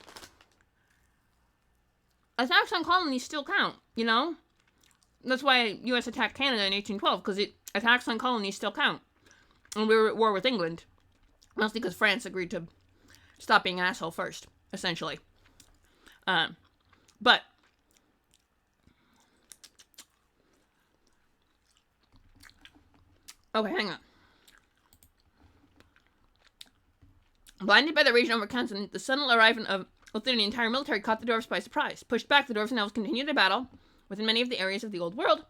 Attacks on colonies still count, you know? That's why U.S. attacked Canada in 1812, because attacks on colonies still count. And we were at war with England. Mostly because France agreed to stop being an asshole first, essentially. But... Okay, hang on. Blinded by the rage over continent, the sudden arrival of Ulthuan and the entire military caught the dwarves by surprise. Pushed back, the dwarves and elves continued their battle within many of the areas of the old world,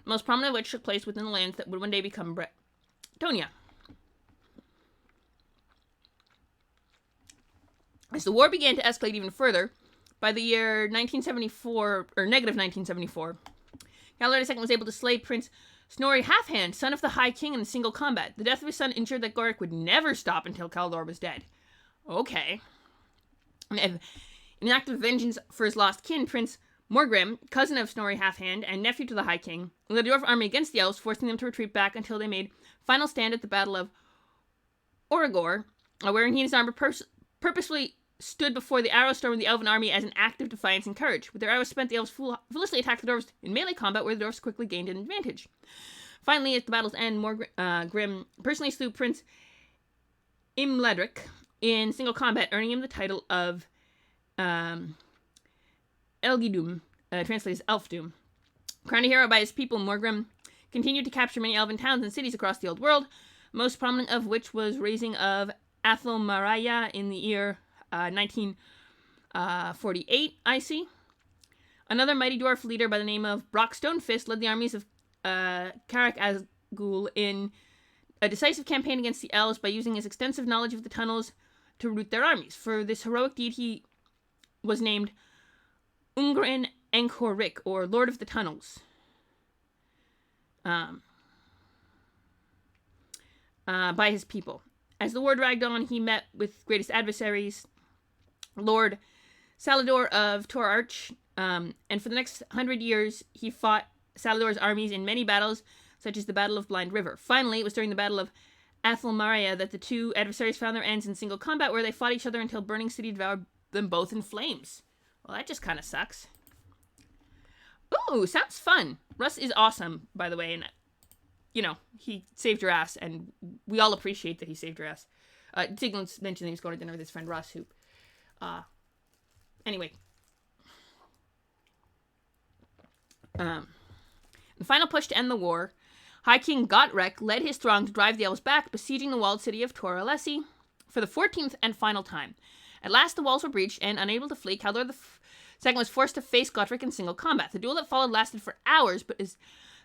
the most prominent of which took place within the lands that would one day become Bretonia. As the war began to escalate even further, by the year 1974, or negative 1974, Kalidor II was able to slay Prince Snorri Halfhand, son of the High King, in a single combat. The death of his son ensured that Goric would never stop until Kalidor was dead. Okay. In an act of vengeance for his lost kin, Prince Morgrim, cousin of Snorri Halfhand and nephew to the High King, led the dwarf army against the elves, forcing them to retreat back until they made final stand at the Battle of Oragor, wherein he and his armor purposefully stood before the arrow storm of the elven army as an act of defiance and courage. With their arrows spent, the elves foolishly attacked the dwarves in melee combat, where the dwarves quickly gained an advantage. Finally, at the battle's end, Morgrim personally slew Prince Imladric in single combat, earning him the title of Elgidum, translated as Elfdoom. Crowned a hero by his people, Morgrim continued to capture many elven towns and cities across the old world, most prominent of which was raising of Athelmaraya in the year 1948 IC. Another mighty dwarf leader by the name of Brock Stonefist led the armies of Karak Azgul in a decisive campaign against the elves by using his extensive knowledge of the tunnels to rout their armies. For this heroic deed, he was named Ungren Angkorik, or Lord of the Tunnels. By his people. As the war dragged on, he met with greatest adversaries, Lord Salador of Tor Arch, and for the next 100 years, he fought Salador's armies in many battles, such as the Battle of Blind River. Finally, it was during the Battle of Athelmaraya that the two adversaries found their ends in single combat, where they fought each other until Burning City devoured them both in flames. Well, that just kind of sucks. Ooh, sounds fun. Russ is awesome, by the way, and, you know, he saved your ass, and we all appreciate that he saved your ass. Tiglin's mentioned that he was going to dinner with his friend Russ, who, anyway. The final push to end the war, High King Gotrek led his throng to drive the elves back, besieging the walled city of Tor Alessi for the 14th and final time. At last, the walls were breached, and unable to flee, Kalidor II was forced to face Gotrek in single combat. The duel that followed lasted for hours, but as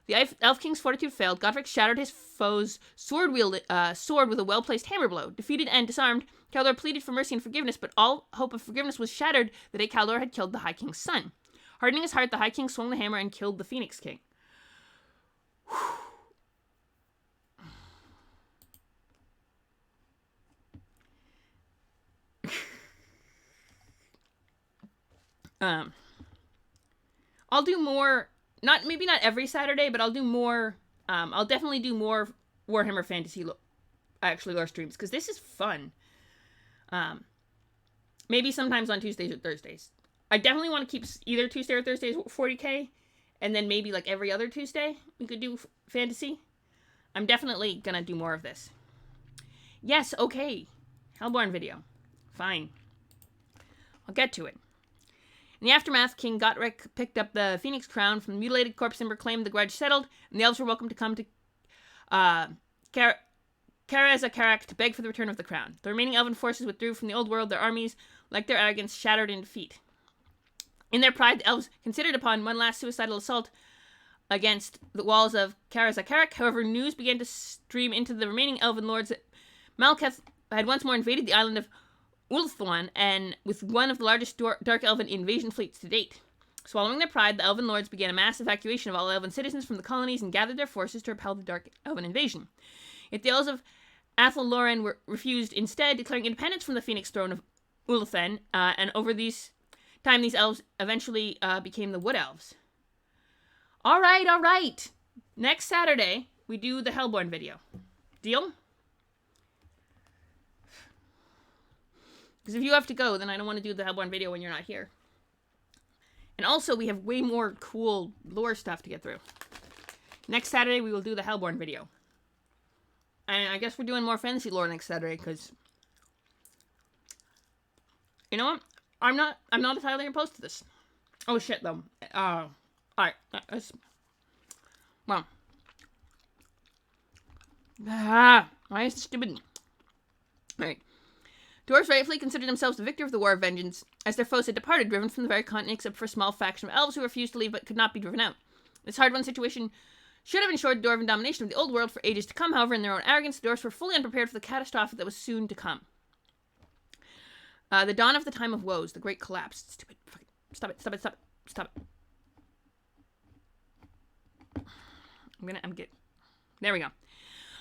The Elf King's fortitude failed. Godric shattered his foe's sword with a well-placed hammer blow. Defeated and disarmed, Caldor pleaded for mercy and forgiveness, but all hope of forgiveness was shattered the day Caldor had killed the High King's son. Hardening his heart, the High King swung the hammer and killed the Phoenix King. I'll do more, maybe not every Saturday, but I'll do more, I'll definitely do more Warhammer Fantasy lore streams, because this is fun. Maybe sometimes on Tuesdays or Thursdays. I definitely want to keep either Tuesday or Thursdays 40k, and then maybe like every other Tuesday we could do fantasy. I'm definitely gonna do more of this. Yes, okay. Hellborn video. Fine. I'll get to it. In the aftermath, King Gotrek picked up the Phoenix Crown from the mutilated corpse and proclaimed the grudge settled, and the elves were welcome to come to Kara-Za-Karak to beg for the return of the crown. The remaining elven forces withdrew from the old world, their armies, like their arrogance, shattered in defeat. In their pride, the elves considered upon one last suicidal assault against the walls of Kara-Za-Karak. However, news began to stream into the remaining elven lords that Malekith had once more invaded the island of Ulthuan, and with one of the largest dark elven invasion fleets to date. Swallowing their pride, the elven lords began a mass evacuation of all elven citizens from the colonies and gathered their forces to repel the dark elven invasion. Yet the elves of Athel Loren refused, instead declaring independence from the Phoenix throne of Ulthuan, and over these elves eventually became the Wood Elves. All right. Next Saturday, we do the Hellborn video. Deal? Because if you have to go, then I don't want to do the Hellborn video when you're not here. And also, we have way more cool lore stuff to get through. Next Saturday, we will do the Hellborn video. And I guess we're doing more fantasy lore next Saturday, because... You know what? I'm not entirely opposed to this. Oh, shit, though. Alright. Well. Why is this stupid? Alright. Dwarves rightfully considered themselves the victor of the War of Vengeance, as their foes had departed, driven from the very continent except for a small faction of elves who refused to leave but could not be driven out. This hard-won situation should have ensured Dwarven domination of the old world for ages to come. However, in their own arrogance, the dwarves were fully unprepared for the catastrophe that was soon to come. The dawn of the time of woes, the great collapse. Stupid. Stop it. I'm good. There we go.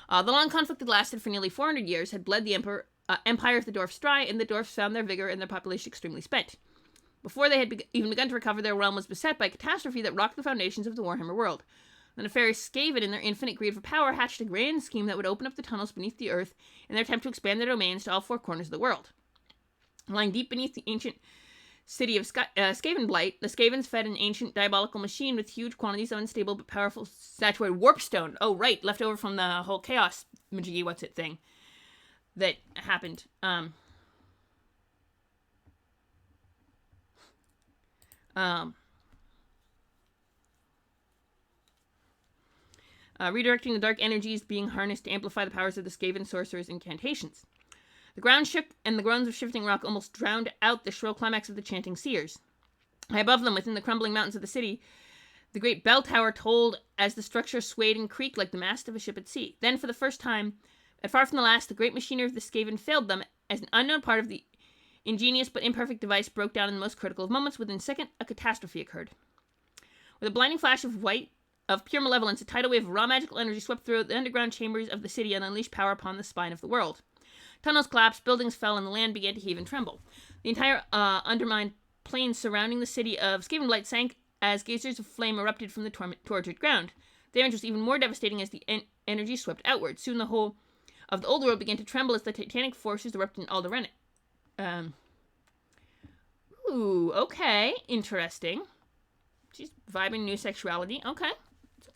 The long conflict that lasted for nearly 400 years had bled the empire of the dwarfs dry, and the dwarfs found their vigor and their population extremely spent. Before they had even begun to recover, their realm was beset by a catastrophe that rocked the foundations of the Warhammer world. The nefarious Skaven, in their infinite greed for power, hatched a grand scheme that would open up the tunnels beneath the earth in their attempt to expand their domains to all four corners of the world. Lying deep beneath the ancient city of Skavenblight, the Skavens fed an ancient diabolical machine with huge quantities of unstable but powerful saturated warpstone. Oh, right, left over from the whole chaos majiggy what's-it thing that happened. Redirecting the dark energies being harnessed to amplify the powers of the Skaven sorcerer's incantations. The ground shook, and the groans of shifting rock almost drowned out the shrill climax of the chanting seers. High above them, within the crumbling mountains of the city, the great bell tower tolled as the structure swayed and creaked like the mast of a ship at sea. Then, for the first time, and far from the last, the great machinery of the Skaven failed them, as an unknown part of the ingenious but imperfect device broke down in the most critical of moments. Within a second, a catastrophe occurred. With a blinding flash of pure malevolence, a tidal wave of raw magical energy swept through the underground chambers of the city and unleashed power upon the spine of the world. Tunnels collapsed, buildings fell, and the land began to heave and tremble. The entire undermined plain surrounding the city of Skavenblight sank as geysers of flame erupted from the tortured ground. The damage was even more devastating as the energy swept outward. Soon the whole of the old world began to tremble as the titanic forces erupted in Alderaan. Ooh, okay. Interesting. She's vibing new sexuality. Okay. It's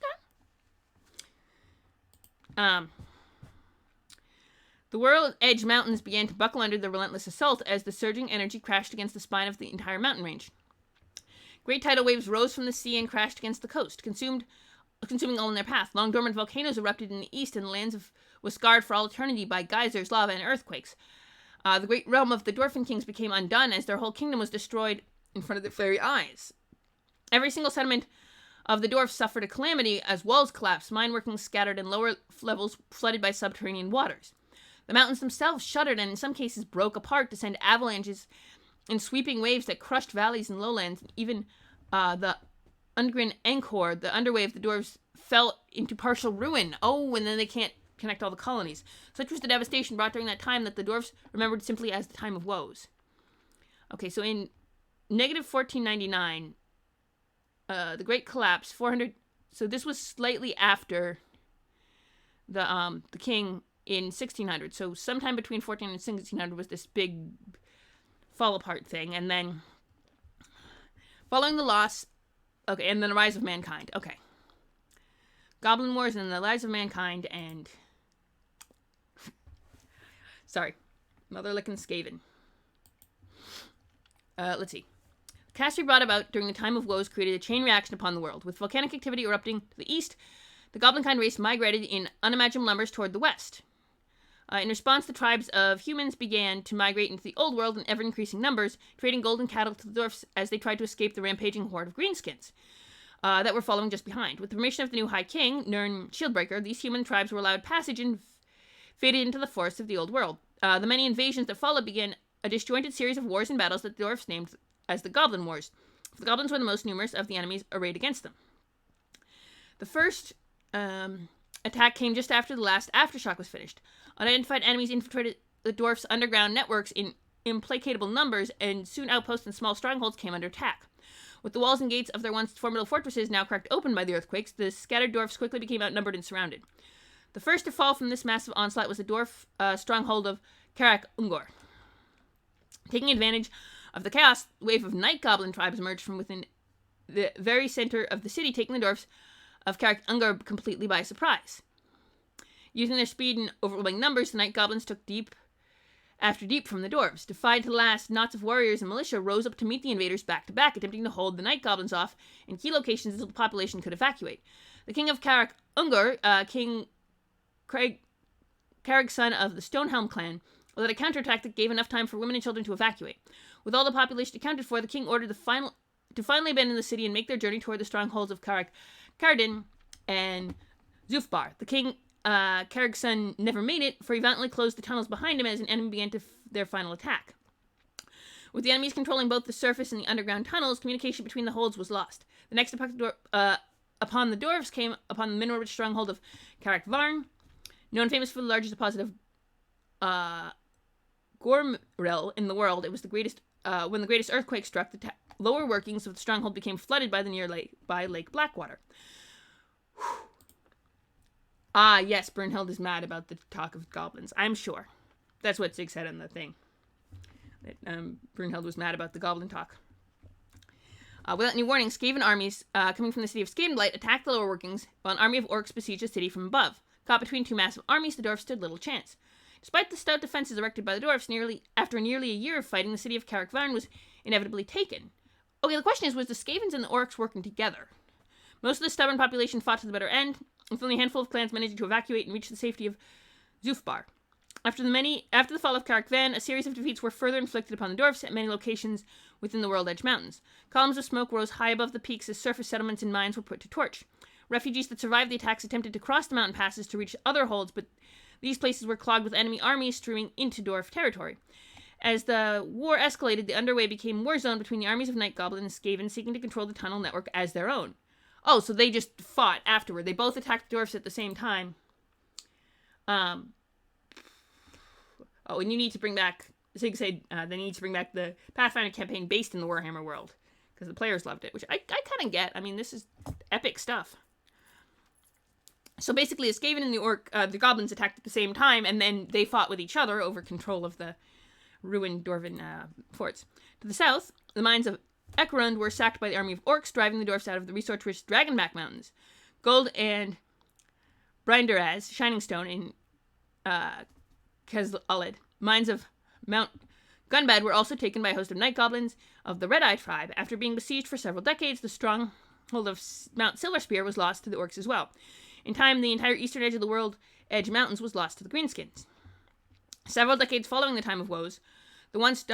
okay. The World Edge Mountains began to buckle under the relentless assault as the surging energy crashed against the spine of the entire mountain range. Great tidal waves rose from the sea and crashed against the coast, consuming all in their path. Long dormant volcanoes erupted in the east, and the lands was scarred for all eternity by geysers, lava, and earthquakes. The great realm of the Dwarfen Kings became undone as their whole kingdom was destroyed in front of their very eyes. Every single settlement of the dwarfs suffered a calamity as walls collapsed, mine workings scattered, and lower levels flooded by subterranean waters. The mountains themselves shuddered and in some cases broke apart to send avalanches and sweeping waves that crushed valleys and lowlands. Even the Ungren Angkor, the underway of the dwarves, fell into partial ruin. Oh, and then they can't connect all the colonies. Such was the devastation brought during that time that the dwarves remembered simply as the time of woes. Okay, so in negative 1499, the Great Collapse, 400. So this was slightly after the king in 1600. So sometime between 1400 and 1600 was this big fall apart thing, and then following the loss, okay, and then the rise of mankind. Okay, Goblin Wars and the rise of mankind, and sorry, Mother Licking Skaven. Let's see. The catastrophe brought about during the time of woes created a chain reaction upon the world. With volcanic activity erupting to the east, the Goblinkind race migrated in unimaginable numbers toward the west. In response, the tribes of humans began to migrate into the old world in ever-increasing numbers, trading golden cattle to the dwarfs as they tried to escape the rampaging horde of greenskins that were following just behind. With the permission of the new High King, Nirn Shieldbreaker, these human tribes were allowed passage and faded into the forests of the old world. The many invasions that followed began a disjointed series of wars and battles that the dwarfs named as the Goblin Wars. The goblins were the most numerous of the enemies arrayed against them. The first attack came just after the last aftershock was finished. Unidentified enemies infiltrated the dwarfs' underground networks in implacable numbers, and soon outposts and small strongholds came under attack. With the walls and gates of their once formidable fortresses now cracked open by the earthquakes, the scattered dwarfs quickly became outnumbered and surrounded. The first to fall from this massive onslaught was the dwarf stronghold of Karak Ungor. Taking advantage of the chaos, a wave of night goblin tribes emerged from within the very center of the city, taking the dwarfs of Karak Ungor completely by surprise. Using their speed and overwhelming numbers, the night goblins took deep after deep from the dwarves. Defied to the last, knots of warriors and militia rose up to meet the invaders back to back, attempting to hold the night goblins off in key locations until the population could evacuate. The king of Karak Ungor, King Karag, son of the Stonehelm clan, led a counterattack that gave enough time for women and children to evacuate. With all the population accounted for, the king ordered to finally abandon the city and make their journey toward the strongholds of Karadin and Zufbar. The king, Karag's son, never made it, for he violently closed the tunnels behind him as an enemy began their final attack. With the enemies controlling both the surface and the underground tunnels, communication between the holds was lost. The next attack upon the dwarves came upon the mineral-rich stronghold of Karak Varn, known famous for the largest deposit of Gormrel in the world. It was the greatest when the greatest earthquake struck. The lower workings of the stronghold became flooded by Lake Blackwater. Whew. Ah, yes, Brunhild is mad about the talk of goblins. I'm sure. That's what Sig said on the thing. That Brunhild was mad about the goblin talk. Without any warning, Skaven armies coming from the city of Skavenblight attacked the lower workings, while an army of orcs besieged the city from above. Caught between two massive armies, the dwarves stood little chance. Despite the stout defenses erected by the dwarves, after nearly a year of fighting, the city of Karak Varn was inevitably taken. Okay, the question is, was the Skavens and the orcs working together? Most of the stubborn population fought to the bitter end, with only a handful of clans managing to evacuate and reach the safety of Zufbar. After the fall of Karak Van, a series of defeats were further inflicted upon the dwarfs at many locations within the World Edge Mountains. Columns of smoke rose high above the peaks as surface settlements and mines were put to torch. Refugees that survived the attacks attempted to cross the mountain passes to reach other holds, but these places were clogged with enemy armies streaming into dwarf territory. As the war escalated, the underway became war zone between the armies of Night Goblin and Skaven, seeking to control the tunnel network as their own. Oh, so they just fought afterward. They both attacked the dwarfs at the same time. Oh, and you need to bring back, Sig said, they need to bring back the Pathfinder campaign based in the Warhammer world, because the players loved it, which I kind of get. I mean, this is epic stuff. So basically, the Skaven and the goblins attacked at the same time, and then they fought with each other over control of the ruined Dwarven forts. To the south, the mines of Ekerund were sacked by the army of orcs, driving the dwarfs out of the resource-rich Dragonback Mountains. Gold and Brinderaz, Shining Stone, in Kez-Uled, mines of Mount Gunbad were also taken by a host of night goblins of the Red-Eye tribe. After being besieged for several decades, the stronghold of Mount Silverspear was lost to the orcs as well. In time, the entire eastern edge of the World Edge Mountains was lost to the Greenskins. Several decades following the time of woes, the once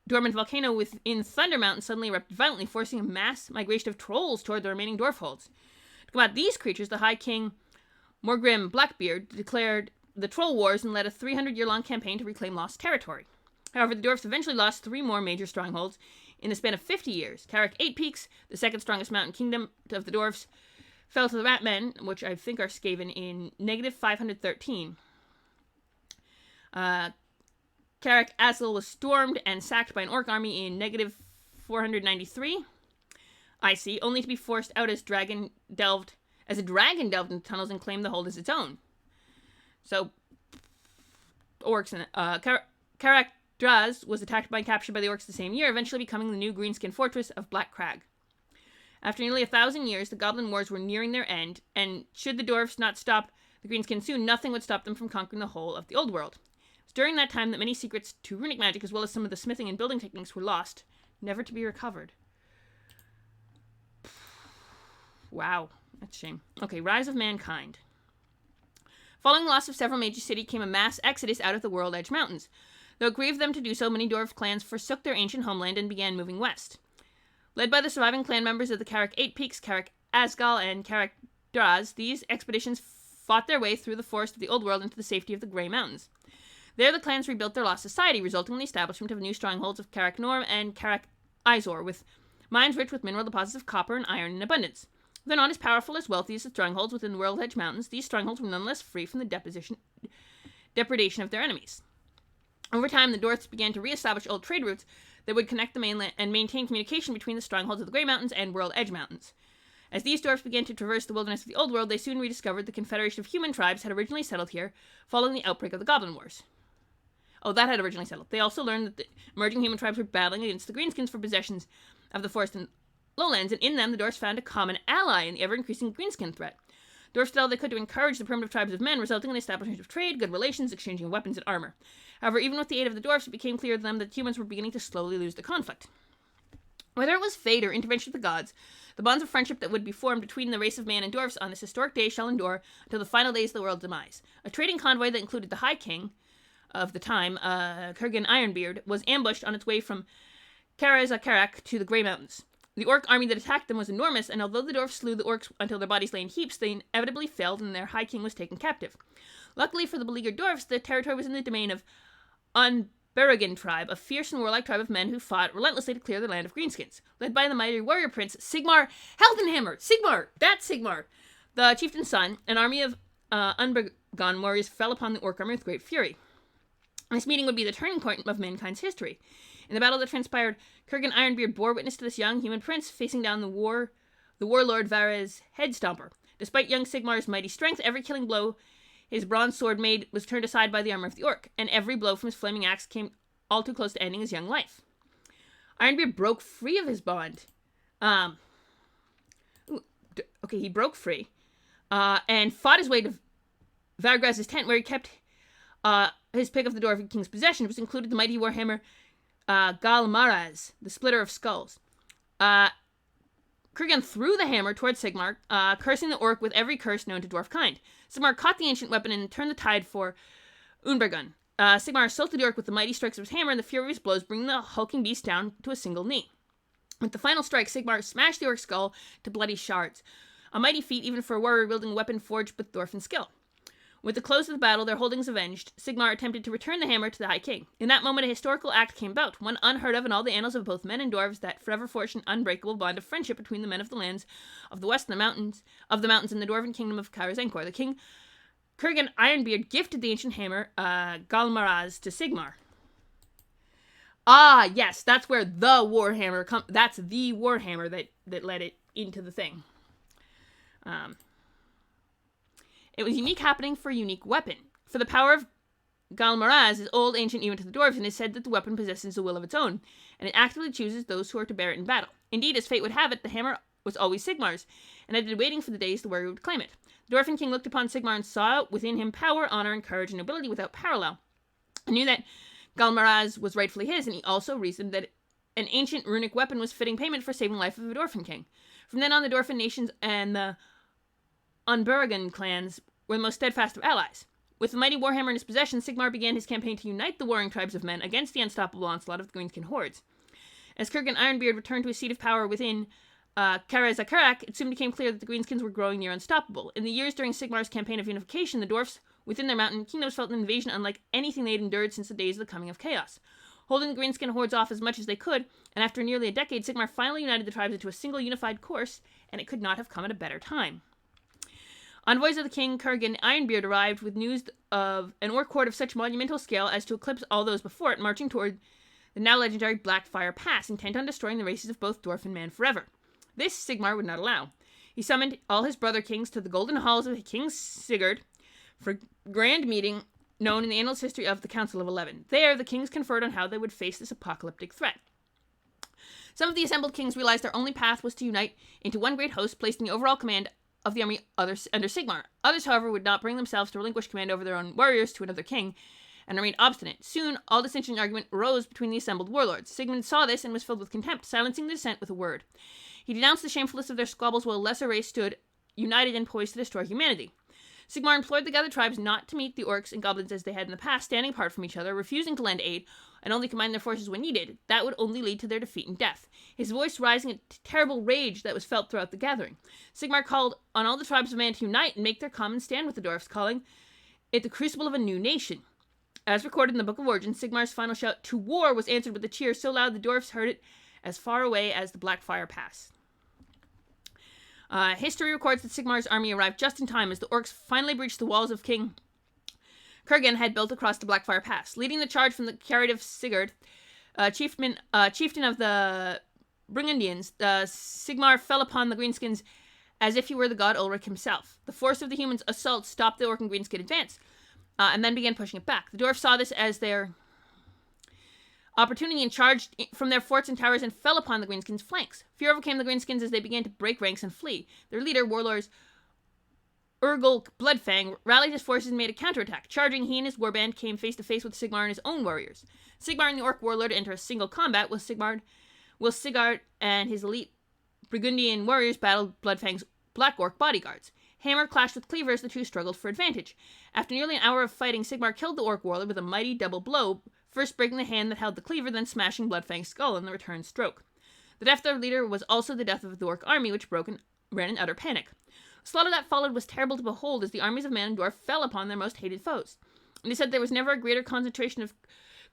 dormant volcano within Thunder Mountain suddenly erupted violently, forcing a mass migration of trolls toward the remaining dwarf holds. To combat these creatures, the High King Morgrim Blackbeard declared the Troll Wars and led a 300-year-long campaign to reclaim lost territory. However, the dwarfs eventually lost 3 more major strongholds in the span of 50 years. Carrick Eight Peaks, the second strongest mountain kingdom of the dwarfs, fell to the Rat Men, which I think are Skaven, in negative 513. Carrick Asle was stormed and sacked by an orc army in negative 493. I see, only to be forced out as a dragon delved into tunnels and claimed the hold as its own. So, orcs and Carrick Draz was attacked and captured by the orcs the same year, eventually becoming the new greenskin fortress of Black Crag. After nearly 1,000 years, the Goblin Wars were nearing their end, and should the dwarfs not stop the Greenskin soon, nothing would stop them from conquering the whole of the Old World. It was during that time that many secrets to runic magic, as well as some of the smithing and building techniques, were lost, never to be recovered. Wow, that's a shame. Okay, Rise of Mankind. Following the loss of several major cities came a mass exodus out of the World Edge Mountains. Though it grieved them to do so, many dwarf clans forsook their ancient homeland and began moving west. Led by the surviving clan members of the Carrick Eight Peaks, Carrick Asgal, and Carrick Draz, these expeditions fought their way through the forest of the Old World into the safety of the Grey Mountains. There the clans rebuilt their lost society, resulting in the establishment of new strongholds of Carrick Norm and Carrick Izor, with mines rich with mineral deposits of copper and iron in abundance. Though not as powerful as wealthy as the strongholds within the World Edge Mountains, these strongholds were nonetheless free from the depredation of their enemies. Over time, the dwarfs began to re-establish old trade routes that would connect the mainland and maintain communication between the strongholds of the Grey Mountains and World Edge Mountains. As these dwarfs began to traverse the wilderness of the Old World, they soon rediscovered the confederation of human tribes had originally settled here following the outbreak of the Goblin Wars. Oh, that had originally settled. They also learned that the emerging human tribes were battling against the Greenskins for possessions of the forest and lowlands, and in them the dwarfs found a common ally in the ever-increasing Greenskin threat. Dwarfs did all they could to encourage the primitive tribes of men, resulting in the establishment of trade, good relations, exchanging weapons and armor. However, even with the aid of the dwarfs, it became clear to them that humans were beginning to slowly lose the conflict. Whether it was fate or intervention of the gods, the bonds of friendship that would be formed between the race of man and dwarfs on this historic day shall endure until the final days of the world's demise. A trading convoy that included the High King of the time, Kurgan Ironbeard, was ambushed on its way from Karazakarak to the Grey Mountains. The orc army that attacked them was enormous, and although the dwarfs slew the orcs until their bodies lay in heaps, they inevitably failed and their High King was taken captive. Luckily for the beleaguered dwarfs, the territory was in the domain of Unberagan tribe, a fierce and warlike tribe of men who fought relentlessly to clear the land of Greenskins. Led by the mighty warrior prince Sigmar Heldenhammer! Sigmar! That's Sigmar! The chieftain's son, an army of Unberagan warriors fell upon the orc army with great fury. This meeting would be the turning point of mankind's history. In the battle that transpired, Kurgan Ironbeard bore witness to this young human prince facing down the warlord Varez Headstomper. Despite young Sigmar's mighty strength, every killing blow his bronze sword made was turned aside by the armor of the orc, and every blow from his flaming axe came all too close to ending his young life. Ironbeard broke free of his bond. He broke free, and fought his way to Vargraz's tent, where he kept his pick of the Dwarven King's possessions, which included the mighty warhammer Galmaraz, the Splitter of Skulls. Kurgan threw the hammer towards Sigmar, cursing the orc with every curse known to dwarf kind. Sigmar caught the ancient weapon and turned the tide for Unbergun. Sigmar assaulted the orc with the mighty strikes of his hammer and the fury of his blows, bringing the hulking beast down to a single knee. With the final strike, Sigmar smashed the orc's skull to bloody shards. A mighty feat even for a warrior wielding a weapon forged with dwarfen skill. With the close of the battle, their holdings avenged, Sigmar attempted to return the hammer to the High King. In that moment, a historical act came about, one unheard of in all the annals of both men and dwarves, that forever forged an unbreakable bond of friendship between the men of the lands of the west and the mountains in the dwarven kingdom of Karazenkor. The king, Kurgan Ironbeard, gifted the ancient hammer, Galmaraz, to Sigmar. Ah, yes, that's where the warhammer that's the warhammer that led it into the thing. It was a unique happening for a unique weapon. For the power of Galmaraz is old, ancient even to the dwarves, and it is said that the weapon possesses a will of its own, and it actively chooses those who are to bear it in battle. Indeed, as fate would have it, the hammer was always Sigmar's, and had been waiting for the days the warrior would claim it. The Dwarfen King looked upon Sigmar and saw within him power, honor, and courage and nobility without parallel. He knew that Galmaraz was rightfully his, and he also reasoned that an ancient runic weapon was fitting payment for saving the life of a Dwarfen King. From then on, the Dwarfen nations and the Unberagan clans were the most steadfast of allies. With the mighty warhammer in his possession, Sigmar began his campaign to unite the warring tribes of men against the unstoppable onslaught of the Greenskin hordes. As Kurgan Ironbeard returned to his seat of power within Karazakarak, it soon became clear that the Greenskins were growing near unstoppable. In the years during Sigmar's campaign of unification, the dwarfs within their mountain kingdoms felt an invasion unlike anything they had endured since the days of the coming of chaos. Holding the Greenskin hordes off as much as they could, and after nearly a decade, Sigmar finally united the tribes into a single unified course, and it could not have come at a better time. Envoys of the king, Kurgan Ironbeard, arrived with news of an orc horde of such monumental scale as to eclipse all those before it, marching toward the now legendary Blackfire Pass, intent on destroying the races of both dwarf and man forever. This Sigmar would not allow. He summoned all his brother kings to the golden halls of King Sigurd for a grand meeting known in the annals history of the Council of 11. There, the kings conferred on how they would face this apocalyptic threat. Some of the assembled kings realized their only path was to unite into one great host placed in the overall command of the army under Sigmar. Others, however, would not bring themselves to relinquish command over their own warriors to another king, and remained obstinate. Soon, all dissension and argument arose between the assembled warlords. Sigmund saw this and was filled with contempt, silencing the dissent with a word. He denounced the shamefulness of their squabbles while a lesser race stood united and poised to destroy humanity. Sigmar implored the gathered tribes not to meet the orcs and goblins as they had in the past, standing apart from each other, refusing to lend aid, and only combine their forces when needed. That would only lead to their defeat and death, his voice rising in terrible rage that was felt throughout the gathering. Sigmar called on all the tribes of man to unite and make their common stand with the dwarfs, calling it the crucible of a new nation. As recorded in the Book of Origins, Sigmar's final shout, "To war!" was answered with a cheer so loud the dwarfs heard it as far away as the Blackfire Pass. History records that Sigmar's army arrived just in time as the orcs finally breached the walls of King Kurgan had built across the Blackfire Pass. Leading the charge from the carriage of Sigurd, chieftain of the Burgundians, Sigmar fell upon the Greenskins as if he were the god Ulrich himself. The force of the humans' assault stopped the orc and Greenskin advance, and then began pushing it back. The dwarves saw this as their opportunity and charged from their forts and towers and fell upon the Greenskins' flanks. Fear overcame the Greenskins as they began to break ranks and flee. Their leader, warlord Urgulk Bloodfang, rallied his forces and made a counterattack. Charging, he and his warband came face to face with Sigmar and his own warriors. Sigmar and the orc warlord enter a single combat, while Sigurd and his elite Burgundian warriors battled Bloodfang's black orc bodyguards. Hammer clashed with cleaver as the two struggled for advantage. After nearly an hour of fighting, Sigmar killed the orc warlord with a mighty double blow, first breaking the hand that held the cleaver, then smashing Bloodfang's skull in the return stroke. The death of their leader was also the death of the orc army, which ran in utter panic. The slaughter that followed was terrible to behold, as the armies of man and dwarf fell upon their most hated foes. And they said there was never a greater concentration of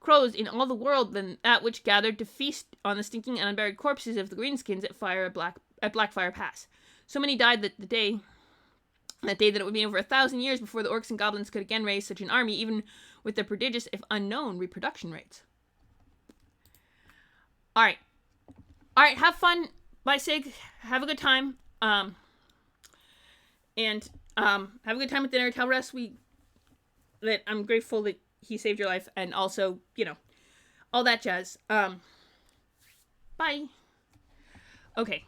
crows in all the world than that which gathered to feast on the stinking and unburied corpses of the Greenskins at Blackfire Pass. So many died that day that it would be over 1,000 years before the orcs and goblins could again raise such an army, even with their prodigious, if unknown, reproduction rates. Alright, have fun. Bye, Sig. Have a good time. And have a good time with dinner. Tell Russ that I'm grateful that he saved your life, and also, all that jazz. Bye. Okay.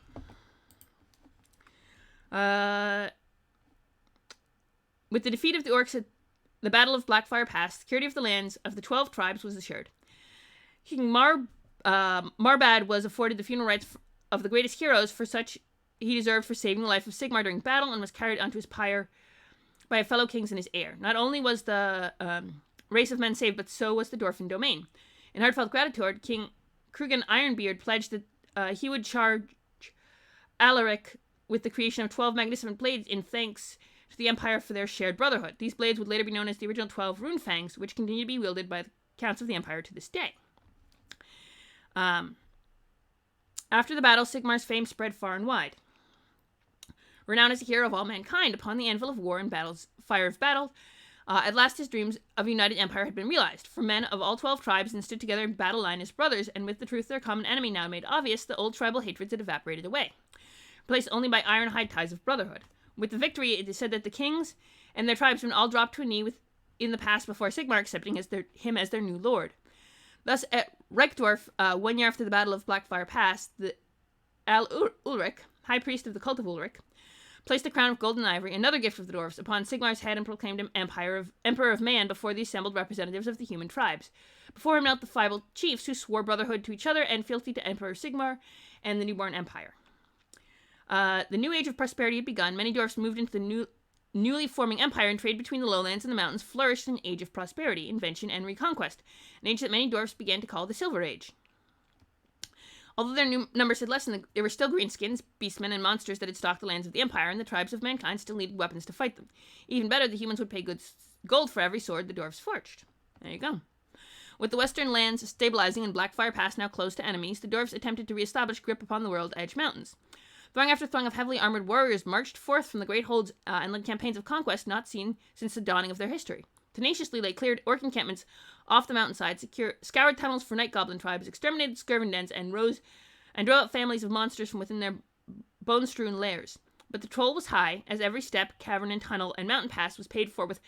With the defeat of the orcs at the Battle of Blackfire Pass, security of the lands of the 12 tribes was assured. King Marbad was afforded the funeral rites of the greatest heroes for such he deserved for saving the life of Sigmar during battle, and was carried onto his pyre by fellow kings and his heir. Not only was the race of men saved, but so was the Dwarfen domain. In heartfelt gratitude, King Kurgan Ironbeard pledged that he would charge Alaric with the creation of 12 magnificent blades in thanks to the Empire for their shared brotherhood. These blades would later be known as the original 12 rune fangs, which continue to be wielded by the counts of the Empire to this day. After the battle, Sigmar's fame spread far and wide. Renowned as a hero of all mankind, upon the anvil of war and fire of battle, at last his dreams of a united empire had been realized. For men of all 12 tribes and stood together in battle line as brothers, and with the truth of their common enemy now made obvious, the old tribal hatreds had evaporated away, replaced only by iron-hide ties of brotherhood. With the victory, it is said that the kings and their tribesmen all dropped to a knee in the pass before Sigmar, accepting him as their new lord. Thus, at Reichdorf, 1 year after the Battle of Blackfire Pass, the Ulrich, high priest of the cult of Ulrich, placed a crown of gold and ivory, another gift of the dwarves, upon Sigmar's head and proclaimed him Emperor of Man before the assembled representatives of the human tribes. Before him knelt the Fibel chiefs, who swore brotherhood to each other and fealty to Emperor Sigmar and the newborn empire. The new age of prosperity had begun. Many dwarfs moved into the newly forming empire and trade between the lowlands and the mountains flourished in an age of prosperity, invention, and reconquest, an age that many dwarfs began to call the Silver Age. Although their numbers had lessened, there were still greenskins, beastmen, and monsters that had stalked the lands of the empire, and the tribes of mankind still needed weapons to fight them. Even better, the humans would pay gold for every sword the dwarfs forged. There you go. With the western lands stabilizing and Blackfire Pass now closed to enemies, the dwarfs attempted to reestablish grip upon the World Edge Mountains. Throng after throng of heavily armored warriors marched forth from the great holds and led campaigns of conquest not seen since the dawning of their history. Tenaciously, they cleared orc encampments off the mountainside, scoured tunnels for night goblin tribes, exterminated skirvin dens, and drove out families of monsters from within their bone-strewn lairs. But the toll was high, as every step, cavern and tunnel, and mountain pass was paid for with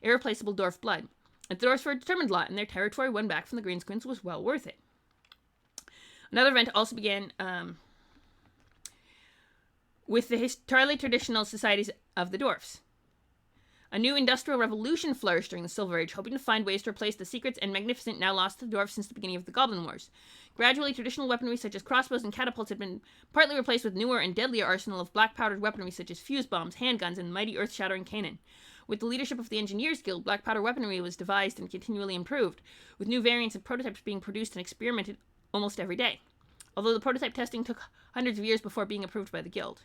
irreplaceable dwarf blood. The dwarfs were a determined lot, and their territory won back from the greenskins was well worth it. Another event also began with the entirely traditional societies of the dwarfs. A new industrial revolution flourished during the Silver Age, hoping to find ways to replace the secrets and magnificent now lost to the dwarfs since the beginning of the Goblin Wars. Gradually, traditional weaponry such as crossbows and catapults had been partly replaced with newer and deadlier arsenal of black-powdered weaponry such as fuse bombs, handguns, and mighty earth-shattering cannon. With the leadership of the Engineers Guild, black powder weaponry was devised and continually improved, with new variants and prototypes being produced and experimented almost every day, although the prototype testing took hundreds of years before being approved by the Guild.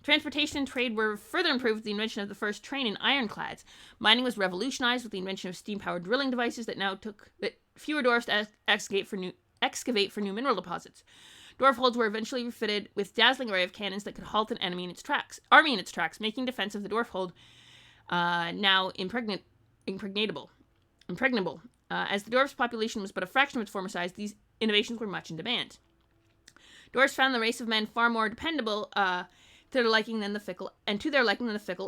Transportation and trade were further improved with the invention of the first train and ironclads. Mining was revolutionized with the invention of steam-powered drilling devices that took fewer dwarfs to excavate for new mineral deposits. Dwarf holds were eventually refitted with dazzling array of cannons that could halt an army in its tracks, making defense of the dwarf hold now impregnable. As the dwarf's population was but a fraction of its former size, these innovations were much in demand. Dwarves found the race of men far more dependable to their liking than the fickle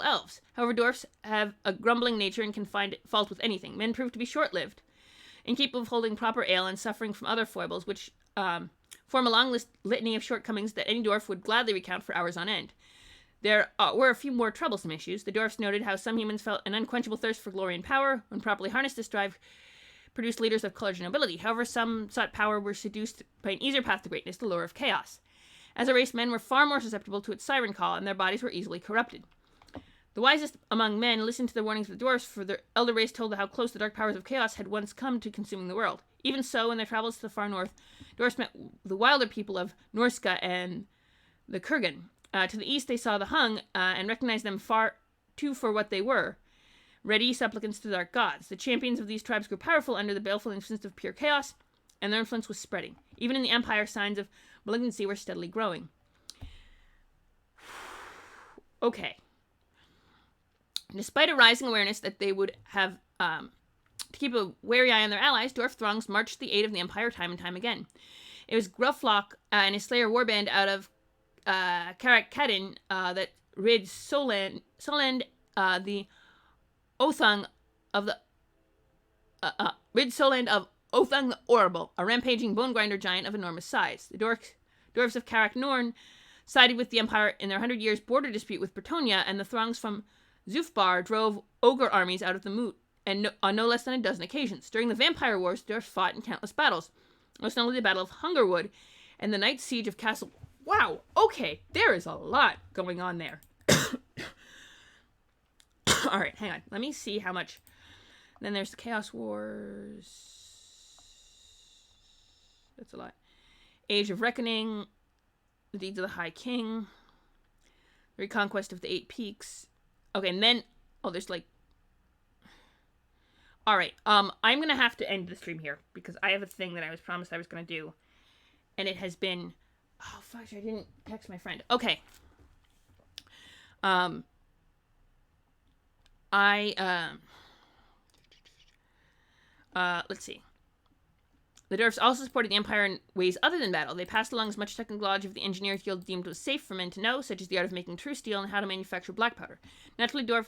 elves. However, dwarfs have a grumbling nature and can find fault with anything. Men proved to be short-lived, incapable of holding proper ale and suffering from other foibles, which form a long litany of shortcomings that any dwarf would gladly recount for hours on end. There were a few more troublesome issues. The dwarfs noted how some humans felt an unquenchable thirst for glory and power. When properly harnessed, this drive produced leaders of courage and nobility. However, some sought power were seduced by an easier path to greatness, the lure of chaos. As a race, men were far more susceptible to its siren call, and their bodies were easily corrupted. The wisest among men listened to the warnings of the dwarfs, for their elder race told how close the dark powers of chaos had once come to consuming the world. Even so, in their travels to the far north, dwarfs met the wilder people of Norska and the Kurgan. To the east, they saw the Hung and recognized them far too for what they were, ready supplicants to the dark gods. The champions of these tribes grew powerful under the baleful influence of pure chaos, and their influence was spreading. Even in the Empire, signs of malignancy were steadily growing. Okay. Despite a rising awareness that they would have to keep a wary eye on their allies, dwarf throngs marched to the aid of the Empire time and time again. It was Gruflock and his Slayer warband out of Karak Kadin that rid Solend the Othang of the Othang the Horrible, a rampaging bone grinder giant of enormous size. The dwarves of Karak Norn sided with the Empire in their 100 years border dispute with Bretonnia, and the throngs from Zufbar drove ogre armies out of the moot on no less than a dozen occasions. During the Vampire Wars, the dwarfs fought in countless battles, most notably the Battle of Hungerwood and the Night Siege of Castle. Wow, okay, there is a lot going on there. Alright, hang on. Let me see how much. Then there's the Chaos Wars. That's a lot. Age of Reckoning. The Deeds of the High King. The Reconquest of the Eight Peaks. Okay, and then... Oh, there's like... Alright, I'm going to have to end the stream here, because I have a thing that I was promised I was going to do. And it has been... Oh, fuck, I didn't text my friend. Okay. Let's see. The dwarfs also supported the Empire in ways other than battle. They passed along as much technology of the Engineers Guild deemed was safe for men to know, such as the art of making true steel and how to manufacture black powder. Naturally, dwarf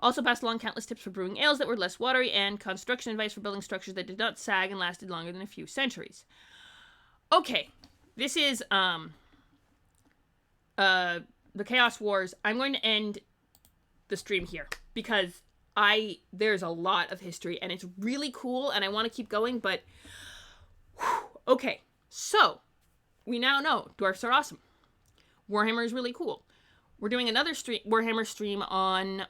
also passed along countless tips for brewing ales that were less watery and construction advice for building structures that did not sag and lasted longer than a few centuries. Okay, this is the Chaos Wars. I'm going to end the stream here because there's a lot of history and it's really cool and I want to keep going, but okay, so we now know dwarfs are awesome. Warhammer is really cool. we're doing another Warhammer stream on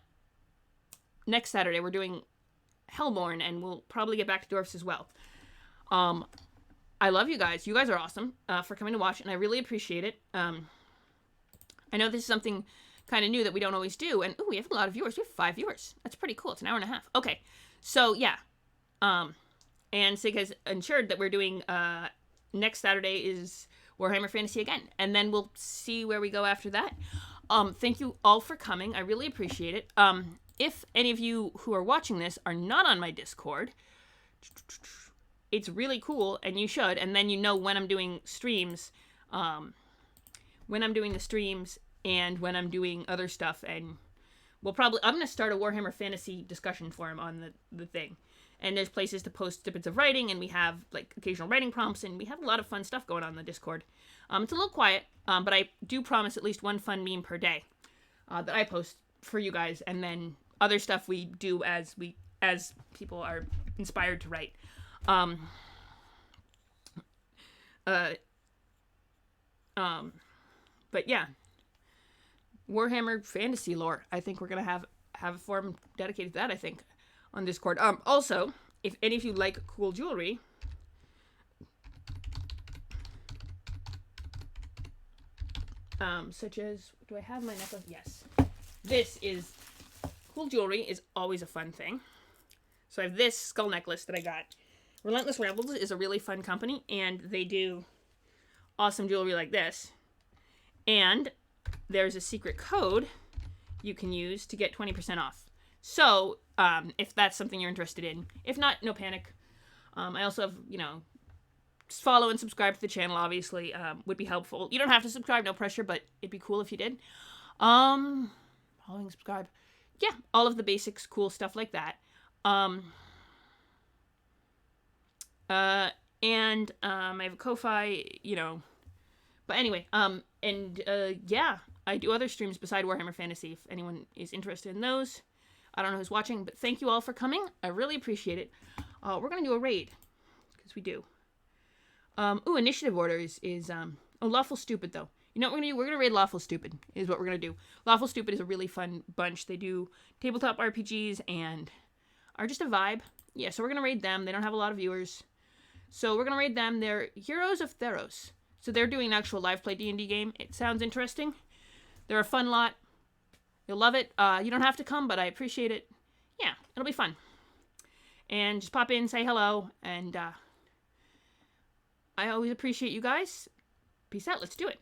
next Saturday. We're doing Hellborn, and we'll probably get back to Dwarfs as well. I love you guys. You guys are awesome for coming to watch, and I really appreciate it. I know this is something kind of new that we don't always do, and we have a lot of viewers. We have 5 viewers. That's pretty cool. It's an hour and a half. Okay, so yeah. And Sig has ensured that we're doing next Saturday is Warhammer Fantasy again, and then we'll see where we go after that. Thank you all for coming. I really appreciate it. If any of you who are watching this are not on my Discord, it's really cool, and you should, and then you know when I'm doing streams, when I'm doing the streams, and when I'm doing other stuff, and I'm going to start a Warhammer Fantasy discussion forum on the thing, and there's places to post snippets of writing, and we have, like, occasional writing prompts, and we have a lot of fun stuff going on in the Discord. It's a little quiet, but I do promise at least one fun meme per day that I post for you guys, and then other stuff we do as people are inspired to write. But yeah, Warhammer Fantasy lore. I think we're gonna have a forum dedicated to that, I think, on Discord. Also, if any of you like cool jewelry, such as, do I have my necklace? Yes. Cool jewelry is always a fun thing. So I have this skull necklace that I got. Relentless Rambles is a really fun company, and they do awesome jewelry like this. And there's a secret code you can use to get 20% off. So, if that's something you're interested in. If not, no panic. I also have, just follow and subscribe to the channel, obviously, would be helpful. You don't have to subscribe, no pressure, but it'd be cool if you did. Following, subscribe. Yeah, all of the basics, cool stuff like that. And I have a Ko-Fi, But anyway, yeah, I do other streams beside Warhammer Fantasy if anyone is interested in those. I don't know who's watching, but thank you all for coming. I really appreciate it. We're going to do a raid, because we do. Initiative order is Lawful Stupid, though. You know what we're going to do? We're going to raid Lawful Stupid, is what we're going to do. Lawful Stupid is a really fun bunch. They do tabletop RPGs and are just a vibe. Yeah, so we're going to raid them. They don't have a lot of viewers. So we're going to raid them. They're Heroes of Theros. So they're doing an actual live play D&D game. It sounds interesting. They're a fun lot. You'll love it. You don't have to come, but I appreciate it. Yeah, it'll be fun. And just pop in, say hello, and I always appreciate you guys. Peace out. Let's do it.